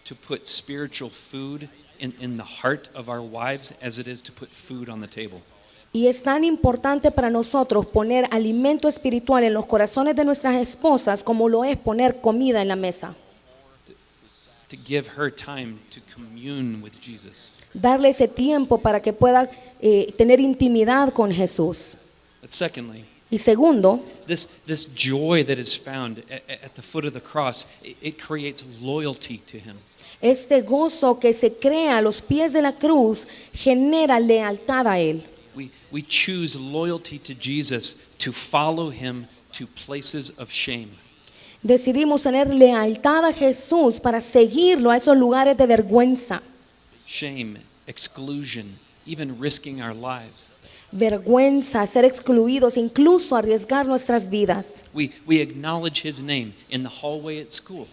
to put spiritual food in the heart of our wives as it is to put food on the table. Y es tan importante para nosotros poner alimento espiritual en los corazones de nuestras esposas como lo es poner comida en la mesa. To give her time to commune with Jesus. Darle ese tiempo para que pueda tener intimidad con Jesús. But secondly, Y segundo, this joy that is found at the foot of the cross, it creates loyalty to him. este gozo que se crea a los pies de la cruz genera lealtad a Él. We choose loyalty to Jesus to follow him to places of shame. Decidimos tener lealtad a Jesús para seguirlo a esos lugares de vergüenza, Shame, exclusion, even risking our lives. vergüenza, ser excluidos, incluso arriesgar nuestras vidas. We acknowledge his name in the hallway at school,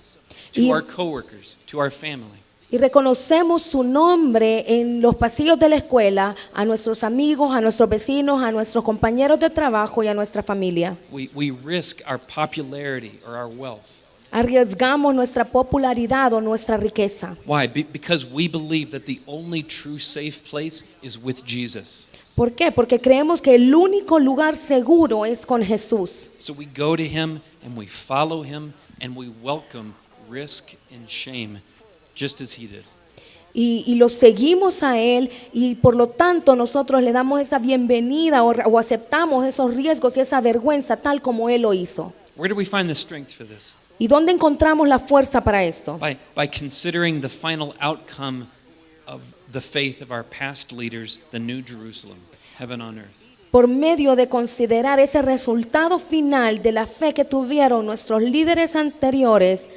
to Y- our coworkers, to our family. Y reconocemos su nombre en los pasillos de la escuela, a nuestros amigos, a nuestros vecinos, a nuestros compañeros de trabajo y a nuestra familia. We risk our popularity or our wealth. Arriesgamos nuestra popularidad o nuestra riqueza. Why? Because we believe that the only true safe place is with Jesus. ¿Por qué? Porque creemos que el único lugar seguro es con Jesús. So we go to him and we follow him and we welcome risk and shame just as he did. Y lo seguimos a Él y por lo tanto nosotros le damos esa bienvenida o aceptamos esos riesgos y esa vergüenza tal como Él lo hizo. Where do we find the strength for this? ¿Y dónde encontramos la fuerza para esto? By considering the final outcome of the faith of our past leaders, the New Jerusalem, heaven on earth. Por medio de considerar ese resultado final de la fe que tuvieron nuestros líderes anteriores.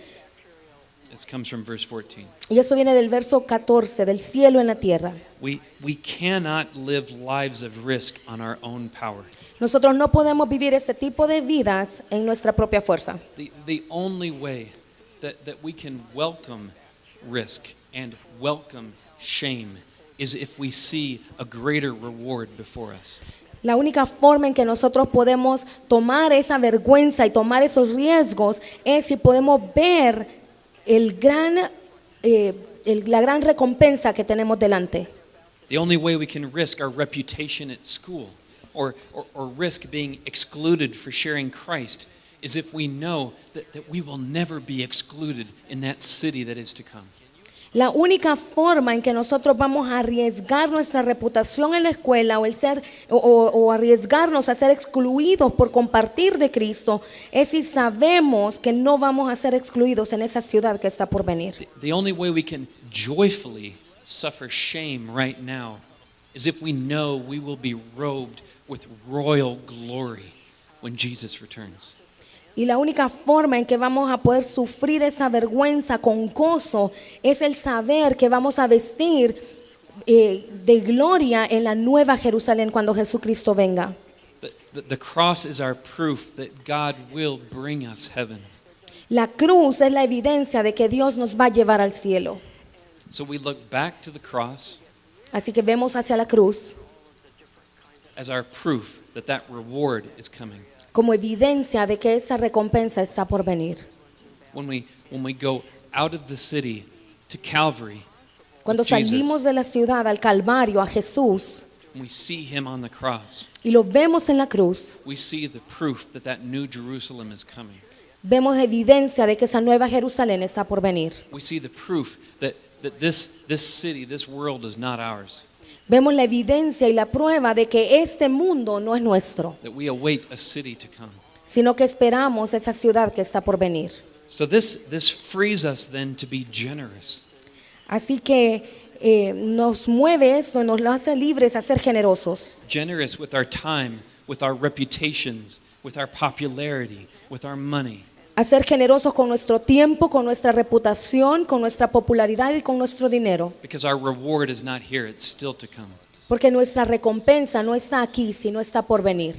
This comes from verse 14. Y eso viene del verso 14, del cielo en la tierra. We cannot live lives of risk on our own power. Nosotros no podemos vivir este tipo de vidas en nuestra propia fuerza. The only way that we can welcome risk and welcome shame is if we see a greater reward before us. La única forma en que nosotros podemos tomar esa vergüenza y tomar esos riesgos es si podemos ver la gran recompensa que tenemos delante. The only way we can risk our reputation at school or risk being excluded for sharing Christ is if we know that we will never be excluded in that city that is to come. La única forma en que nosotros vamos a arriesgar nuestra reputación en la escuela o arriesgarnos a ser excluidos por compartir de Cristo es si sabemos que no vamos a ser excluidos en esa ciudad que está por venir. The only way we can joyfully suffer shame right now is if we know we will be robed with royal glory when Jesus returns. Y la única forma en que vamos a poder sufrir esa vergüenza con gozo es el saber que vamos a vestir de gloria en la nueva Jerusalén cuando Jesucristo venga. The cross is our proof that God will bring us heaven. La cruz es la evidencia de que Dios nos va a llevar al cielo. So we look back to the cross Así que vemos hacia la cruz as our proof that that reward is coming. como evidencia de que esa recompensa está por venir. When we go out of the city to Calvary, Cuando with Jesus, salimos de la ciudad al Calvario, a Jesús, and we see him on the cross, y lo vemos en la cruz, we see the proof that that new Jerusalem is coming. vemos evidencia de que esa nueva Jerusalén está por venir. We see the proof that this city, this world is not ours. Vemos la evidencia y la prueba de que este mundo no es nuestro, That we await a city to come. sino que esperamos esa ciudad que está por venir. So this frees us then to be generous. Así que nos mueve eso, nos lo hace libres a ser generosos. Generous with our time, with our reputations, with our popularity, with our money. A ser generosos con nuestro tiempo, con nuestra reputación, con nuestra popularidad y con nuestro dinero. Because our reward is not here, it's still to come. Porque nuestra recompensa no está aquí, sino está por venir.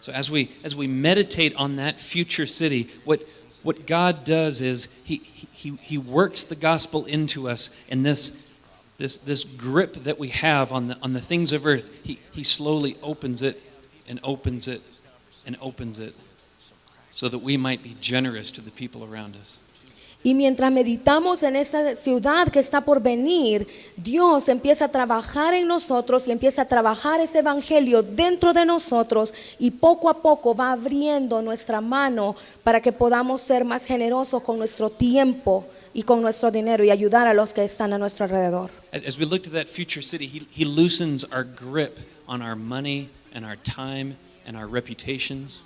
So as we meditate on that future city, what God does is he works the gospel into us, and this grip that we have on the things of earth, he slowly opens it and opens it and opens it so that we might be generous to the people around us. Y mientras meditamos en esa ciudad que está por venir, Dios empieza a trabajar en nosotros y empieza a trabajar ese evangelio dentro de nosotros, y poco a poco va abriendo nuestra mano para que podamos ser más generosos con nuestro tiempo y con nuestro dinero y ayudar a los que están a nuestro alrededor. As we look to that future city, he loosens our grip on our money and our time and our reputations.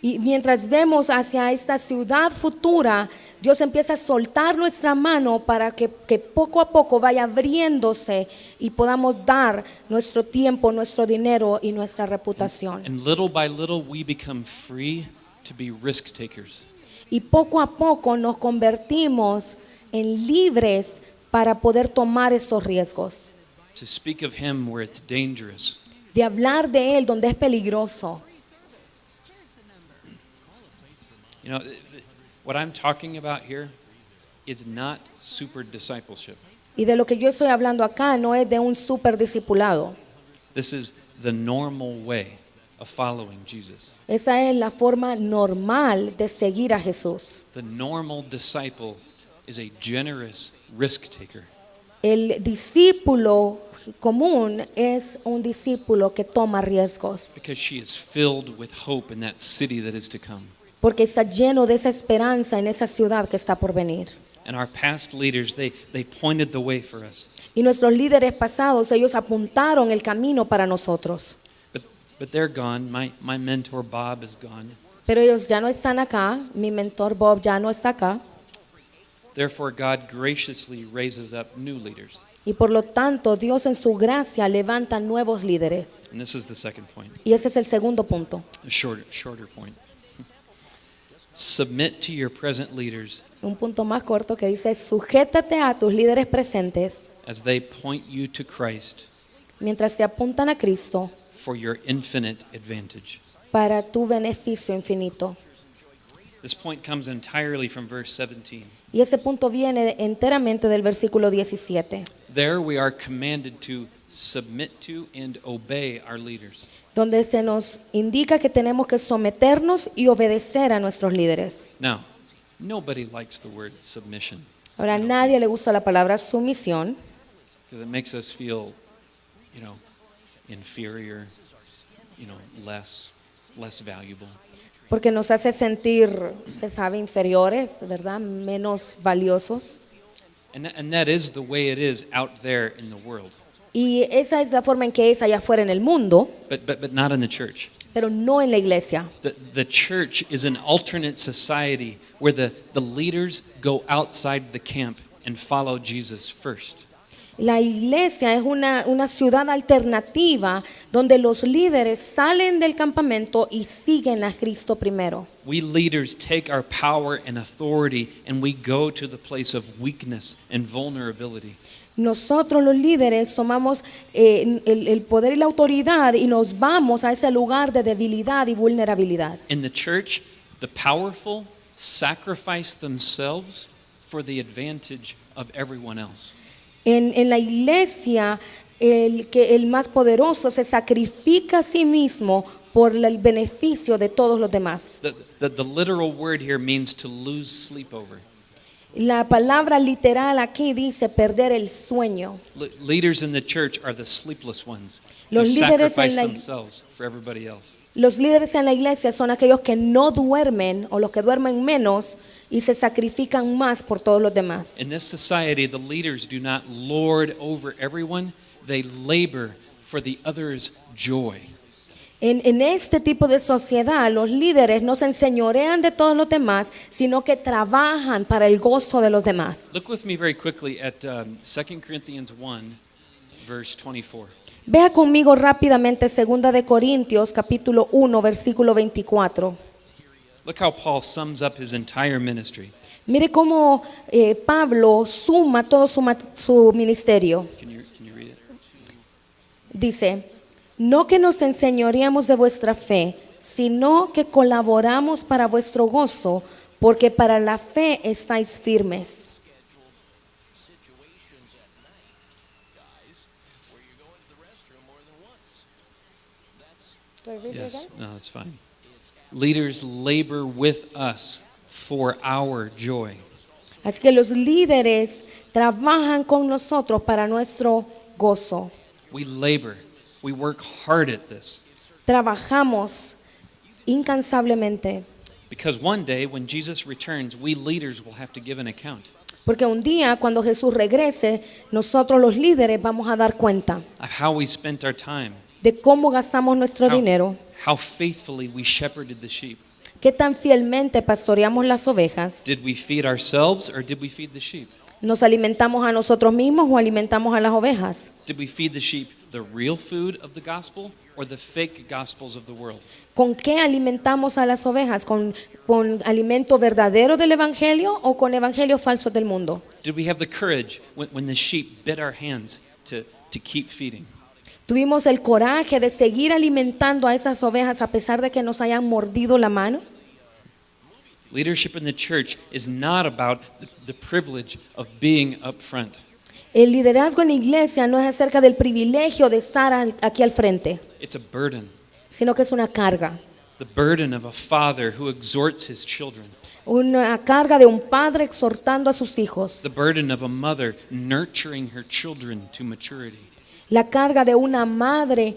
Y mientras vemos hacia esta ciudad futura, Dios empieza a soltar nuestra mano para que poco a poco vaya abriéndose y podamos dar nuestro tiempo, nuestro dinero y nuestra reputación. And little by little, we become free to be risk takers. Y poco a poco nos convertimos en libres para poder tomar esos riesgos, To speak of him where it's dangerous. de hablar de Él donde es peligroso. You know, what I'm talking about here is not super discipleship. Y de lo que yo estoy hablando acá no es de un super discipulado. This is the normal way of following Jesus. Esa es la forma normal de seguir a Jesús. The normal disciple is a generous risk taker. El discípulo común es un discípulo que toma riesgos, Because she is filled with hope in that city that is to come. porque está lleno de esa esperanza en esa ciudad que está por venir. And our past leaders, they pointed the way for us. Y nuestros líderes pasados, ellos apuntaron el camino para nosotros. But they're gone. My mentor Bob is gone. Pero ellos ya no están acá, mi mentor Bob ya no está acá, Therefore, God graciously raises up new leaders. y por lo tanto Dios en su gracia levanta nuevos líderes. And this is the second point, Y ese es el segundo punto, a shorter point. Submit to your present leaders un punto más corto que dice: sujétate a tus líderes presentes as they point you to Christ mientras te apuntan a Cristo for your infinite advantage. para tu beneficio infinito. This point comes entirely from verse 17. Y ese punto viene enteramente del versículo 17, There we are commanded to submit to and obey our leaders. donde se nos indica que tenemos que someternos y obedecer a nuestros líderes. Now, nobody likes the word submission Ahora, a nadie le gusta la palabra sumisión because it makes us feel, inferior, less valuable. porque nos hace sentir, se sabe, inferiores, ¿verdad? Menos valiosos. And that is the way it is out there in the world, Y esa es la forma en que es allá afuera en el mundo, but not in the church. pero no en la iglesia. The church is an alternate society where the leaders go outside the camp and follow Jesus first. La iglesia es una ciudad alternativa donde los líderes salen del campamento y siguen a Cristo primero. We leaders take our power and authority and we go to the place of weakness and vulnerability. Nosotros los líderes tomamos el poder y la autoridad y nos vamos a ese lugar de debilidad y vulnerabilidad. In the church, the powerful sacrifice themselves for the advantage of everyone else. En la iglesia, el más poderoso se sacrifica a sí mismo por el beneficio de todos los demás. The literal word here means to lose sleep over. La palabra literal aquí dice perder el sueño. Leaders in the church are the sleepless ones who Los líderes sacrifice en la- themselves for everybody else. Los líderes en la iglesia son aquellos que no duermen o los que duermen menos y se sacrifican más por todos los demás. In this society, the leaders do not lord over everyone, they labor for the other's joy. En este tipo de sociedad, los líderes no se enseñorean de todos los demás, sino que trabajan para el gozo de los demás. Look with me very quickly at 2 Corinthians 1, verse 24. Vea conmigo rápidamente 2 de Corintios capítulo 1 versículo 24. Look how Paul sums up his entire ministry. Mire cómo Pablo suma todo su ministerio. Can you read it? Dice, no que nos enseñoreamos de vuestra fe, sino que colaboramos para vuestro gozo, porque para la fe estáis firmes. Yes, no, that's fine. Leaders labor with us for our joy. Así que los líderes trabajan con nosotros para nuestro gozo. We labor. We work hard at this. Trabajamos incansablemente. Because one day when Jesus returns, we leaders will have to give an account Porque un día cuando Jesús regrese, nosotros los líderes vamos a dar cuenta of how we spent our time, de cómo gastamos nuestro dinero, how faithfully we shepherded the sheep. qué tan fielmente pastoreamos las ovejas. Did we feed ourselves or did we feed the sheep? ¿Nos alimentamos a nosotros mismos o alimentamos a las ovejas? Did we feed the sheep the real food of the gospel or the fake gospels of the world? ¿Con qué alimentamos a las ovejas? ¿Con alimento verdadero del evangelio o con evangelios falsos del mundo? Did we have the courage when the sheep bit our hands to keep feeding? ¿Tuvimos el coraje de seguir alimentando a esas ovejas a pesar de que nos hayan mordido la mano? Leadership in the church is not about the privilege of being up front. El liderazgo en la iglesia no es acerca del privilegio de estar aquí al frente, It's a burden. sino que es una carga. The burden of a father who exhorts his children. Una carga de un padre exhortando a sus hijos. The burden of a mother nurturing her children to maturity. La carga de una madre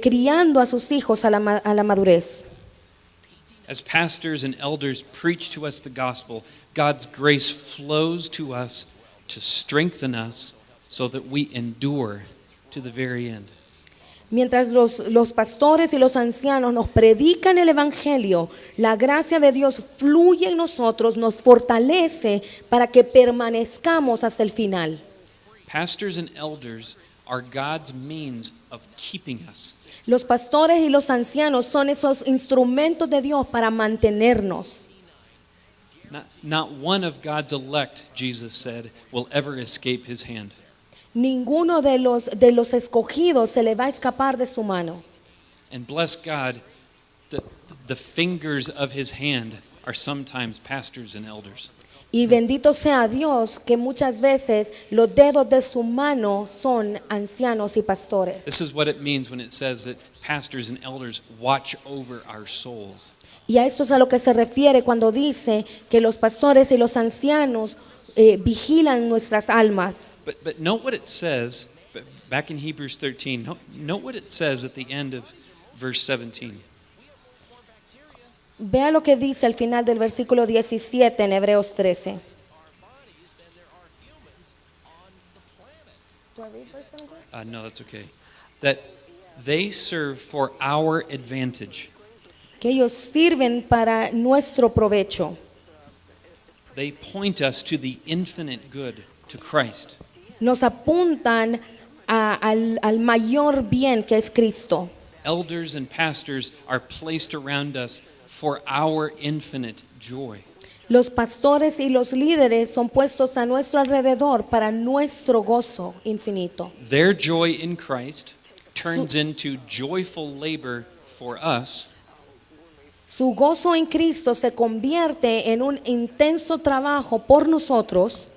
criando a sus hijos a la madurez. As pastors and elders preach to us the gospel, God's grace flows to us to strengthen us so that we endure to the very end. Mientras los pastores y los ancianos nos predican el evangelio, la gracia de Dios fluye en nosotros, nos fortalece para que permanezcamos hasta el final. Pastors and elders are God's means of keeping us. Los pastores y los ancianos son esos instrumentos de Dios para mantenernos. Not one of God's elect, Jesus said, will ever escape his hand. Ninguno de los escogidos se le va a escapar de su mano. And bless God, the fingers of his hand are sometimes pastors and elders. Y bendito sea Dios que muchas veces los dedos de su mano son ancianos y pastores. This is what it means when it says that pastors and elders watch over our souls. Y a esto es a lo que se refiere cuando dice que los pastores y los ancianos vigilan nuestras almas. But note what it says, back in Hebrews 13, note what it says at the end of verse 17. Vea lo que dice al final del versículo 17 en Hebreos 13. No, that's okay. That they serve for our advantage. Que ellos sirven para nuestro provecho. They point us to the infinite good, to Christ. nos apuntan al mayor bien que es Cristo. Elders and pastors are placed around us for our infinite joy. Los pastores y los líderes son puestos a nuestro alrededor para nuestro gozo infinito. Their joy in Christ turns into joyful labor for us. Su gozo en Cristo se convierte en un intenso trabajo por nosotros,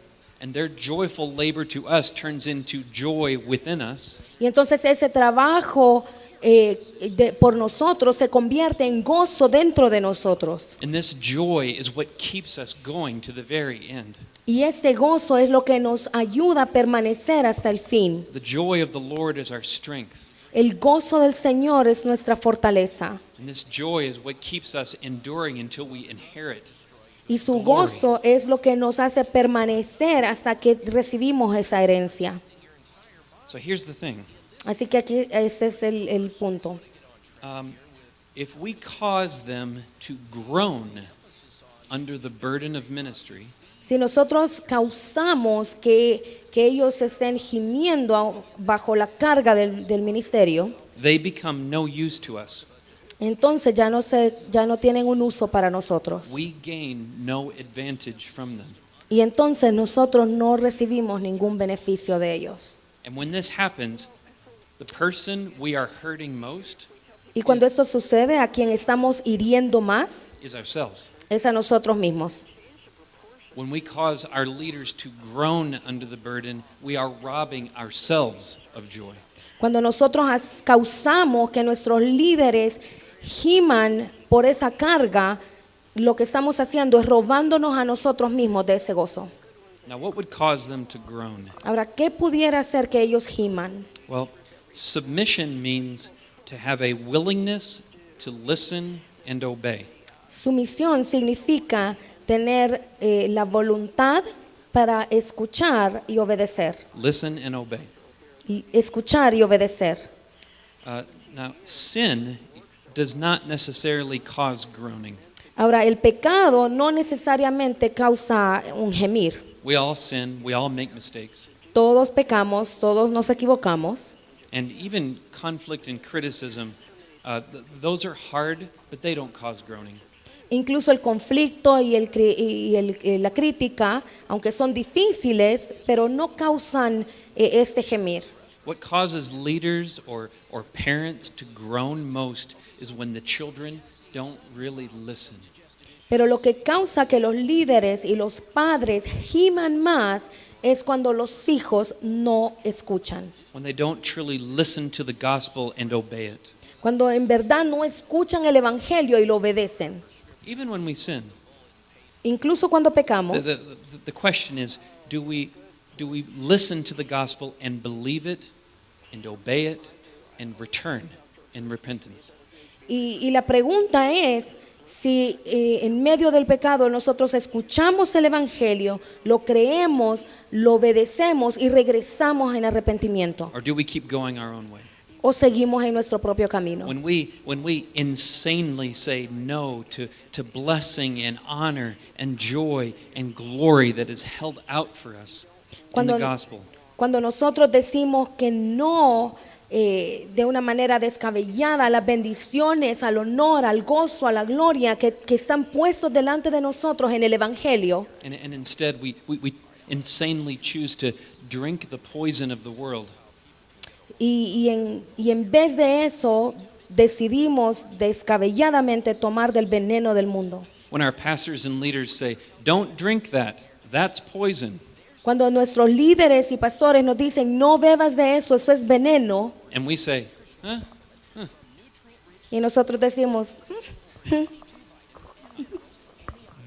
And their joyful labor to us turns into joy within us. y entonces ese trabajo por nosotros se convierte en gozo dentro de nosotros. And this joy is what keeps us going to the very end. Y este gozo es lo que nos ayuda a permanecer hasta el fin. The joy of the Lord is our strength. El gozo del Señor es nuestra fortaleza. And this joy is what keeps us enduring until we inherit. Y su gozo es lo que nos hace permanecer hasta que recibimos esa herencia. So here's the thing. Así que aquí ese es el punto. If we cause them to groan under the burden of ministry, Si nosotros causamos que ellos estén gimiendo bajo la carga del ministerio, they become no use to us. entonces ya no tienen un uso para nosotros. We gain no advantage from them. Y entonces nosotros no recibimos ningún beneficio de ellos. And when this happens, the person we are hurting most Y cuando esto sucede, a quien estamos hiriendo más is ourselves. es a nosotros mismos. When we cause our leaders to groan under the burden, we are robbing ourselves of joy. Cuando nosotros causamos que nuestros líderes giman por esa carga, lo que estamos haciendo es robándonos a nosotros mismos de ese gozo. Now, what would cause them to groan? Ahora, ¿qué pudiera hacer que ellos giman? Well, submission means to have a willingness to listen and obey. Sumisión significa tener la voluntad para escuchar y obedecer. Listen and obey. Y escuchar y obedecer. Now, sin does not necessarily cause groaning. Ahora, el pecado no necesariamente causa un gemir. We all sin, we all make mistakes. Todos pecamos, todos nos equivocamos. And even conflict and criticism, those are hard, but they don't cause groaning. Incluso el conflicto y la crítica, aunque son difíciles, pero no causan este gemir. What causes leaders or parents to groan most is when the children don't really listen. Pero lo que causa que los líderes y los padres giman más es cuando los hijos no escuchan. When they don't truly listen to the gospel and obey it. Cuando en verdad no escuchan el evangelio y lo obedecen. Even when we sin, Incluso cuando pecamos, the question is, do we listen to the gospel and believe it and obey it and return in repentance? y la pregunta es si en medio del pecado nosotros escuchamos el evangelio, lo creemos, lo obedecemos y regresamos en arrepentimiento, Or do we keep going our own way? o seguimos en nuestro propio camino. When we insanely say no to blessing and honor and joy and glory that is held out for us in the gospel. Cuando nosotros decimos que no de una manera descabellada a las bendiciones, al honor, al gozo, a la gloria que están puestos delante de nosotros en el evangelio, And instead we insanely choose to drink the poison of the world. y en vez de eso decidimos descabelladamente tomar del veneno del mundo. When our pastors and leaders say, "Don't drink that. That's poison." Cuando nuestros líderes y pastores nos dicen no bebas de eso, eso es veneno, And we say, y nosotros decimos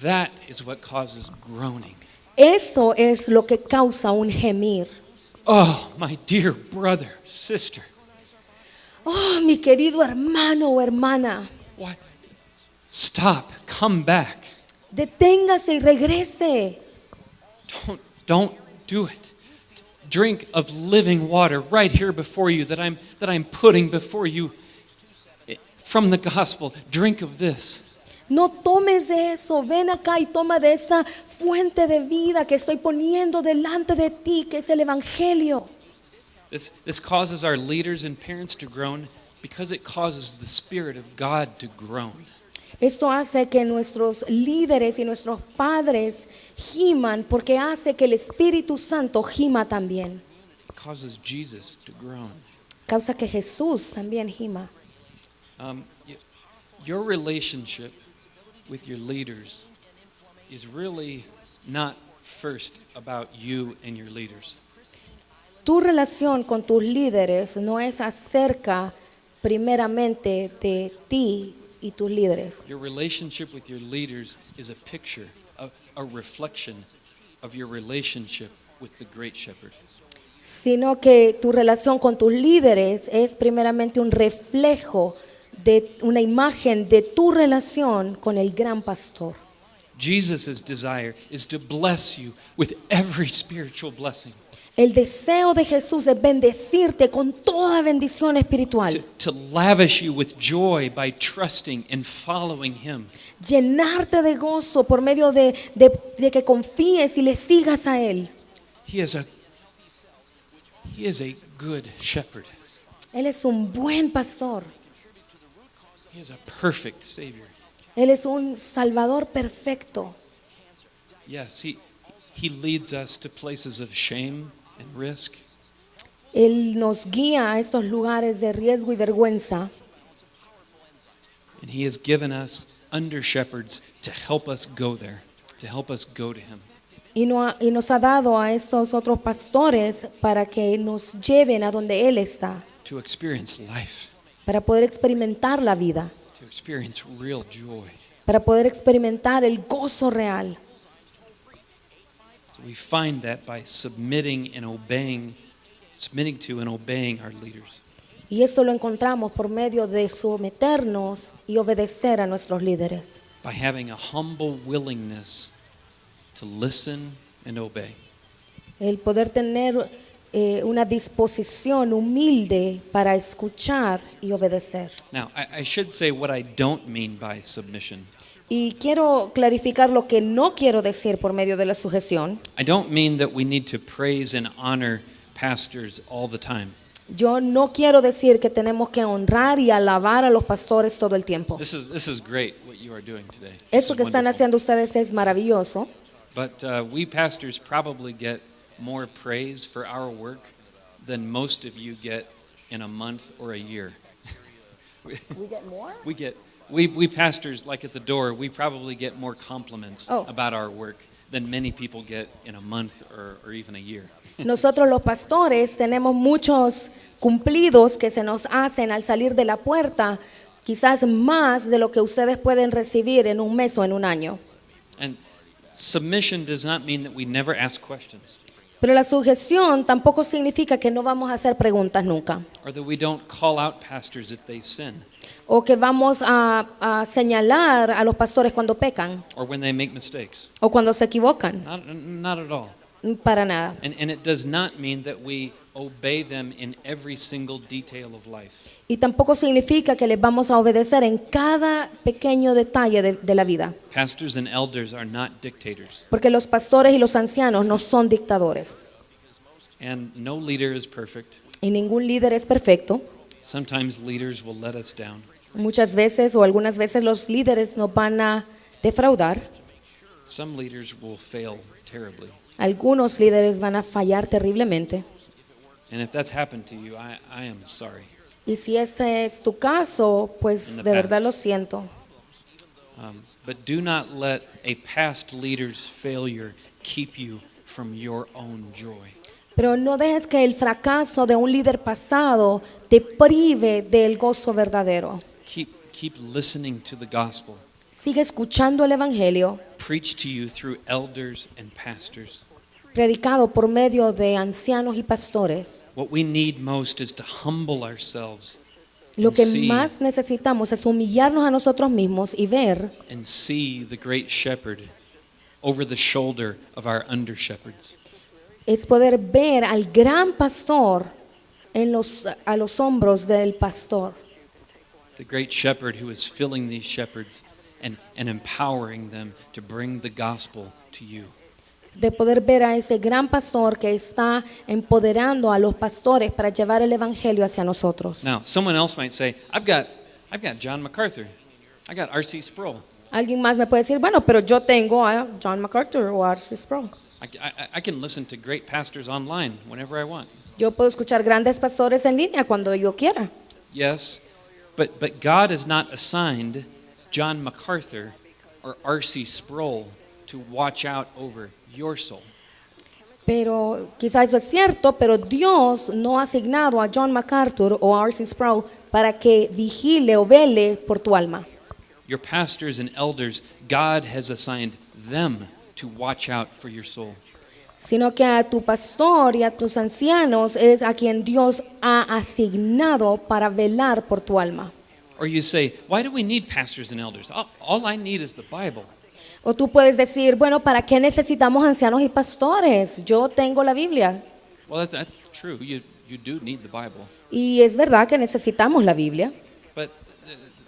that is what causes groaning. eso es lo que causa un gemir. Oh, my dear brother, sister. Oh, mi querido hermano o hermana, Why? Stop. Come back. deténgase y regrese. Don't do it. Drink of living water right here before you that I'm putting before you from the gospel. Drink of this. No tomes de eso, ven acá y toma de esta fuente de vida que estoy poniendo delante de ti, que es el Evangelio. This causes our leaders and parents to groan because it causes the Spirit of God to groan. Esto hace que nuestros líderes y nuestros padres giman porque hace que el Espíritu Santo gima también. It causes Jesus to groan. Causa que Jesús también gima. Your relationship with your leaders is really not first about you and your leaders. Tu relación con tus líderes no es acerca primeramente de ti y tus líderes. Your relationship with your leaders is a picture, a reflection of your relationship with the great shepherd. Sino que tu relación con tus líderes es primeramente un reflejo de una imagen de tu relación con el gran pastor. Jesus' desire is to bless you with every spiritual blessing. El deseo de Jesús es bendecirte con toda bendición espiritual, To lavish you with joy by trusting and following Him. llenarte de gozo por medio de que confíes y le sigas a Él. He is a good shepherd. Él es un buen pastor. He is a perfect Savior. Él es un Salvador perfecto. Yes, He leads us to places of shame and risk. Él nos guía a estos lugares de riesgo y vergüenza. And He has given us under shepherds to help us go there, to help us go to Him. Y nos ha dado a estos otros pastores para que nos lleven a donde Él está, To experience life, para poder experimentar la vida, to experience real joy. para poder experimentar el gozo real. So we find that by submitting to and obeying our leaders. Y esto lo encontramos por medio de someternos y obedecer a nuestros líderes. By having a humble willingness to listen and obey. El poder tener una disposición humilde para escuchar y obedecer. Now, I should say what I don't mean by submission. Y quiero clarificar lo que no quiero decir por medio de la sujeción. I don't mean that we need to praise and honor pastors all the time. Yo no quiero decir que tenemos que honrar y alabar a los pastores todo el tiempo. This is great what you are doing today. This Eso is que están wonderful. haciendo ustedes es maravilloso, But we pastors probably get more praise for our work than most of you get in a month or a year. We pastors, like at the door, we probably get more compliments Oh. about our work than many people get in a month or even a year. Nosotros los pastores tenemos muchos cumplidos que se nos hacen al salir de la puerta, quizás más de lo que ustedes pueden recibir en un mes o en un año. And submission does not mean that we never ask questions Pero la sujeción tampoco significa que no vamos a hacer preguntas nunca, or that we don't call out pastors if they sin o que vamos a señalar a los pastores cuando pecan or when they make mistakes. o cuando se equivocan. Not at all. Para nada. And it does not mean that we obey them in every single detail of life. Y tampoco significa que les vamos a obedecer en cada pequeño detalle de la vida. Pastors and elders are not dictators, Porque los pastores y los ancianos no son dictadores. and no leader is perfect. Y ningún líder es perfecto. Sometimes leaders will let us down. Muchas veces o algunas veces los líderes nos van a defraudar. Some leaders will fail terribly. Algunos líderes van a fallar terriblemente. And if that's happened to you, I am sorry. Y si ese es tu caso, In pues the de verdad past. lo siento. But do not let a past leader's failure keep you from your own joy. Pero no dejes que el fracaso de un líder pasado te prive del gozo verdadero. Keep listening to the gospel, Sigue escuchando el Evangelio, preached to you through elders and pastors. predicado por medio de ancianos y pastores. What we need most is to humble ourselves Lo que Sí. más necesitamos es humillarnos a nosotros mismos y ver and see the great shepherd over the shoulder of our under shepherds. es poder ver al gran pastor a los hombros del pastor. The great shepherd who is filling these shepherds and empowering them to bring the gospel to you. De poder ver a ese gran pastor que está empoderando a los pastores para llevar el evangelio hacia nosotros. Now, someone else might say, I've got John MacArthur. I got R.C. Sproul. Alguien más me puede decir, bueno, pero yo tengo a John MacArthur o a R.C. Sproul. I can listen to great pastors online whenever I want. Yo puedo escuchar grandes pastores en línea cuando yo quiera. Yes, but God has not assigned John MacArthur or R.C. Sproul to watch out over your soul. Pero quizás eso es cierto, pero Dios no ha asignado a John MacArthur o a R.C. Sproul para que vigile o vele por tu alma. Your pastors and elders, God has assigned them to watch out for your soul. Sino que a tu pastor y a tus ancianos es a quien Dios ha asignado para velar por tu alma. Or you say, why do we need pastors and elders? All I need is the Bible. O tú puedes decir, bueno, ¿para qué necesitamos ancianos y pastores? Yo tengo la Biblia. Well, that's true. You do need the Bible. Y es verdad que necesitamos la Biblia, But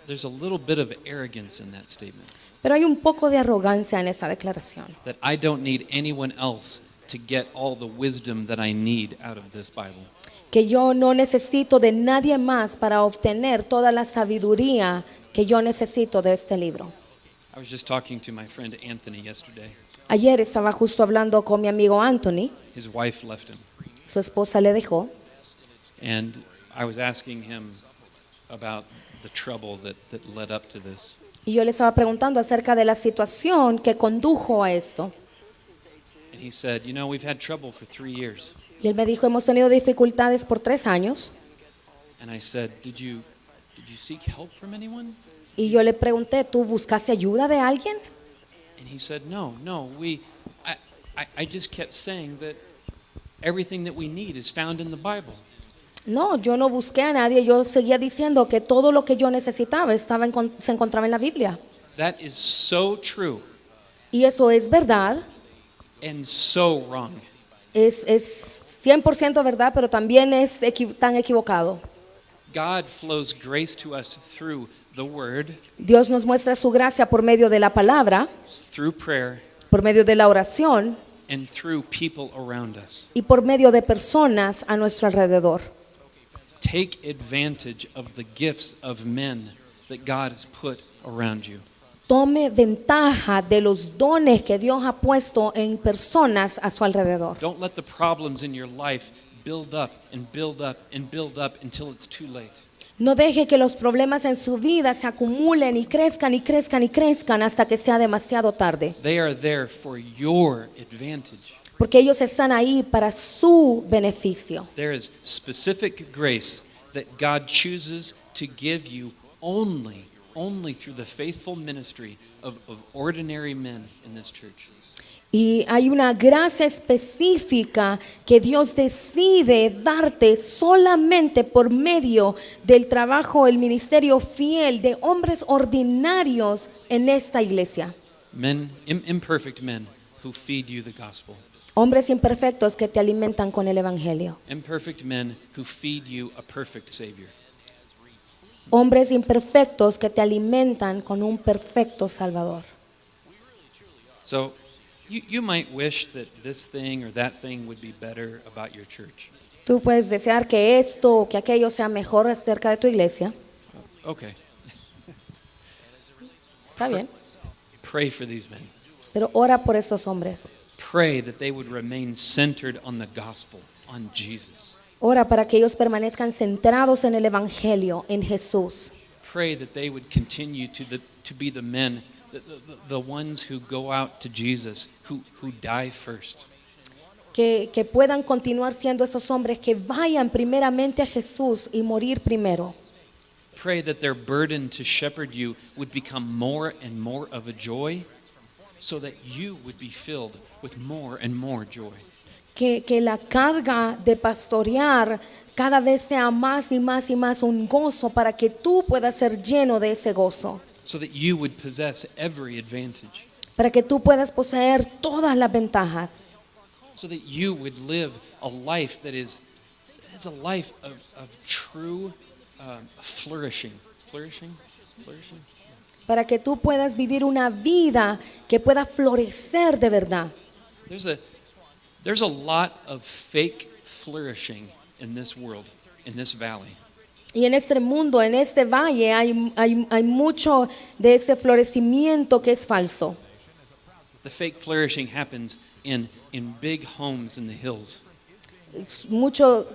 there's a little bit of arrogance in that statement. pero hay un poco de arrogancia en esa declaración. That I don't need anyone else to get all the wisdom that I need out of this Bible. Que yo no necesito de nadie más para obtener toda la sabiduría que yo necesito de este libro. I was just talking to my friend Anthony yesterday. Ayer estaba justo hablando con mi amigo Anthony, His wife left him. su esposa le dejó, And I was asking him about the trouble that led up to this. y yo le estaba preguntando acerca de la situación que condujo a esto. And he said, you know, we've had trouble for 3 years. Y él me dijo, hemos tenido dificultades por 3 años. And I said, did you seek help from anyone? Y yo le pregunté, ¿tú buscaste ayuda de alguien? And he said, no, I just kept saying that everything that we need is found in the Bible. No, yo no busqué a nadie, yo seguía diciendo que todo lo que yo necesitaba se encontraba en la Biblia. That is so true Y eso es verdad, and so wrong. es 100% verdad, pero también es tan equivocado. God flows grace to us through the Word, Dios nos muestra su gracia por medio de la palabra, through prayer, por medio de la oración and through people around us. y por medio de personas a nuestro alrededor. Take advantage of the gifts of men that God has put around you. Tome ventaja de los dones que Dios ha puesto en personas a su alrededor. Don't let the problems in your life build up and build up and build up until it's too late. No deje que los problemas en su vida se acumulen y crezcan y crezcan y crezcan hasta que sea demasiado tarde. They are there for your advantage. Porque ellos están ahí para su beneficio. There is specific grace that God chooses to give you only through the faithful ministry of ordinary men in this church. Y hay una gracia específica que Dios decide darte solamente por medio del trabajo, el ministerio fiel de hombres ordinarios en esta iglesia. Men, imperfect men who feed you the gospel. Hombres imperfectos que te alimentan con el evangelio. Imperfect men who feed you a perfect Savior. Hombres imperfectos que te alimentan con un perfecto Salvador. So, you might wish that this thing or that thing would be better about your church. Tú puedes desear que esto o que aquello sea mejor acerca de tu iglesia. Okay, Está bien, pray for these men. pero ora por estos hombres. Pray that they would remain centered on the gospel, on Jesus. Ora para que ellos permanezcan centrados en el evangelio, en Jesús. Pray that they would continue to be the men, the ones who go out to Jesus, who die first. Que puedan continuar siendo esos hombres que vayan primeramente a Jesús y morir primero. Pray that their burden to shepherd you would become more and more of a joy, so that you would be filled with more and more joy. Que la carga de pastorear cada vez sea más y más y más un gozo para que tú puedas ser lleno de ese gozo. So that you would possess every advantage. Para que tú puedas poseer todas las ventajas. So that you would live a life that is a life of true flourishing. Flourishing? para que tú puedas vivir una vida que pueda florecer de verdad. There's a lot of fake flourishing in this world, in this valley. Y en este mundo, en este valle, hay mucho de ese florecimiento que es falso. The fake flourishing happens in big homes in the hills. Es mucho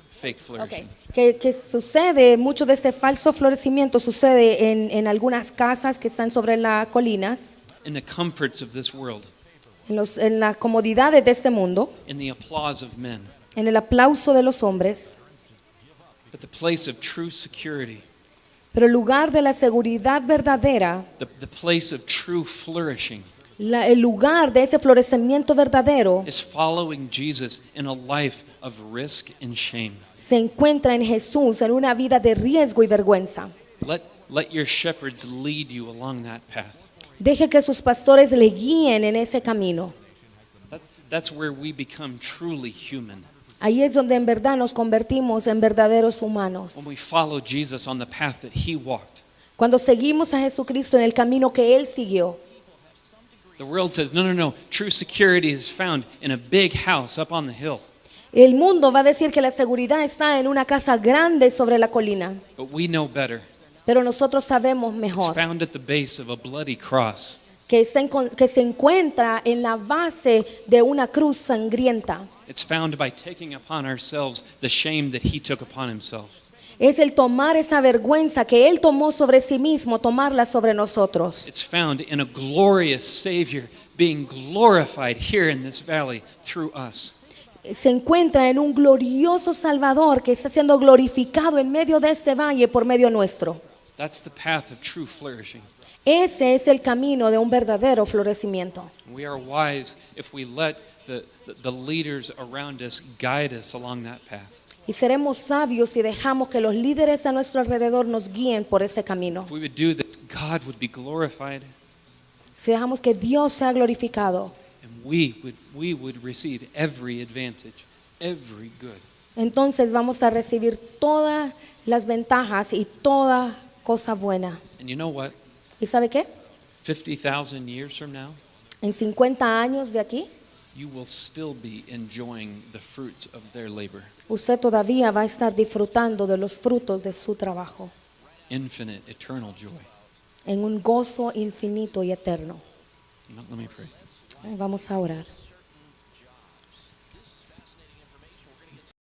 Fake flourishing. que sucede, mucho de este falso florecimiento sucede en algunas casas que están sobre las colinas, In the comforts of this world, en las comodidades de este mundo, in the applause of men. en el aplauso de los hombres. But the place of true security, Pero el lugar de la seguridad verdadera, the place of true flourishing, el lugar de ese florecimiento verdadero, is following Jesus in a life of risk and shame. se encuentra en Jesús, en una vida de riesgo y vergüenza. Let your shepherds lead you along that path. Deje que sus pastores le guíen en ese camino. That's where we become truly human. Ahí es donde en verdad nos convertimos en verdaderos humanos. When we follow Jesus on the path that he walked. Cuando seguimos a Jesucristo en el camino que Él siguió. The world says, no. True security is found in a big house up on the hill. El mundo va a decir que la seguridad está en una casa grande sobre la colina. But we know better. Pero nosotros sabemos It's mejor found at the base of a bloody cross. que se encuentra en la base de una cruz sangrienta. It's found by taking upon ourselves the shame that he took upon himself. Es el tomar esa vergüenza que Él tomó sobre sí mismo, tomarla sobre nosotros. It's found in a glorious Savior being glorified here in this valley through us. Se encuentra en un glorioso Salvador que está siendo glorificado en medio de este valle por medio nuestro. That's the path of true flourishing. Ese es el camino de un verdadero florecimiento. We are wise if we let the leaders around us guide us along that path. Y seremos sabios si dejamos que los líderes a nuestro alrededor nos guíen por ese camino. If we would do that, God would be glorified Si dejamos que Dios sea glorificado, and we would receive every advantage, every good. entonces vamos a recibir todas las ventajas y toda cosa buena. And you know what? ¿Y sabe qué? 50,000 years from now, En 50 años de aquí, you will still be enjoying the fruits of their labor. usted todavía va a estar disfrutando de los frutos de su trabajo Infinite, eternal joy. en un gozo infinito y eterno. Let me pray. Vamos a orar.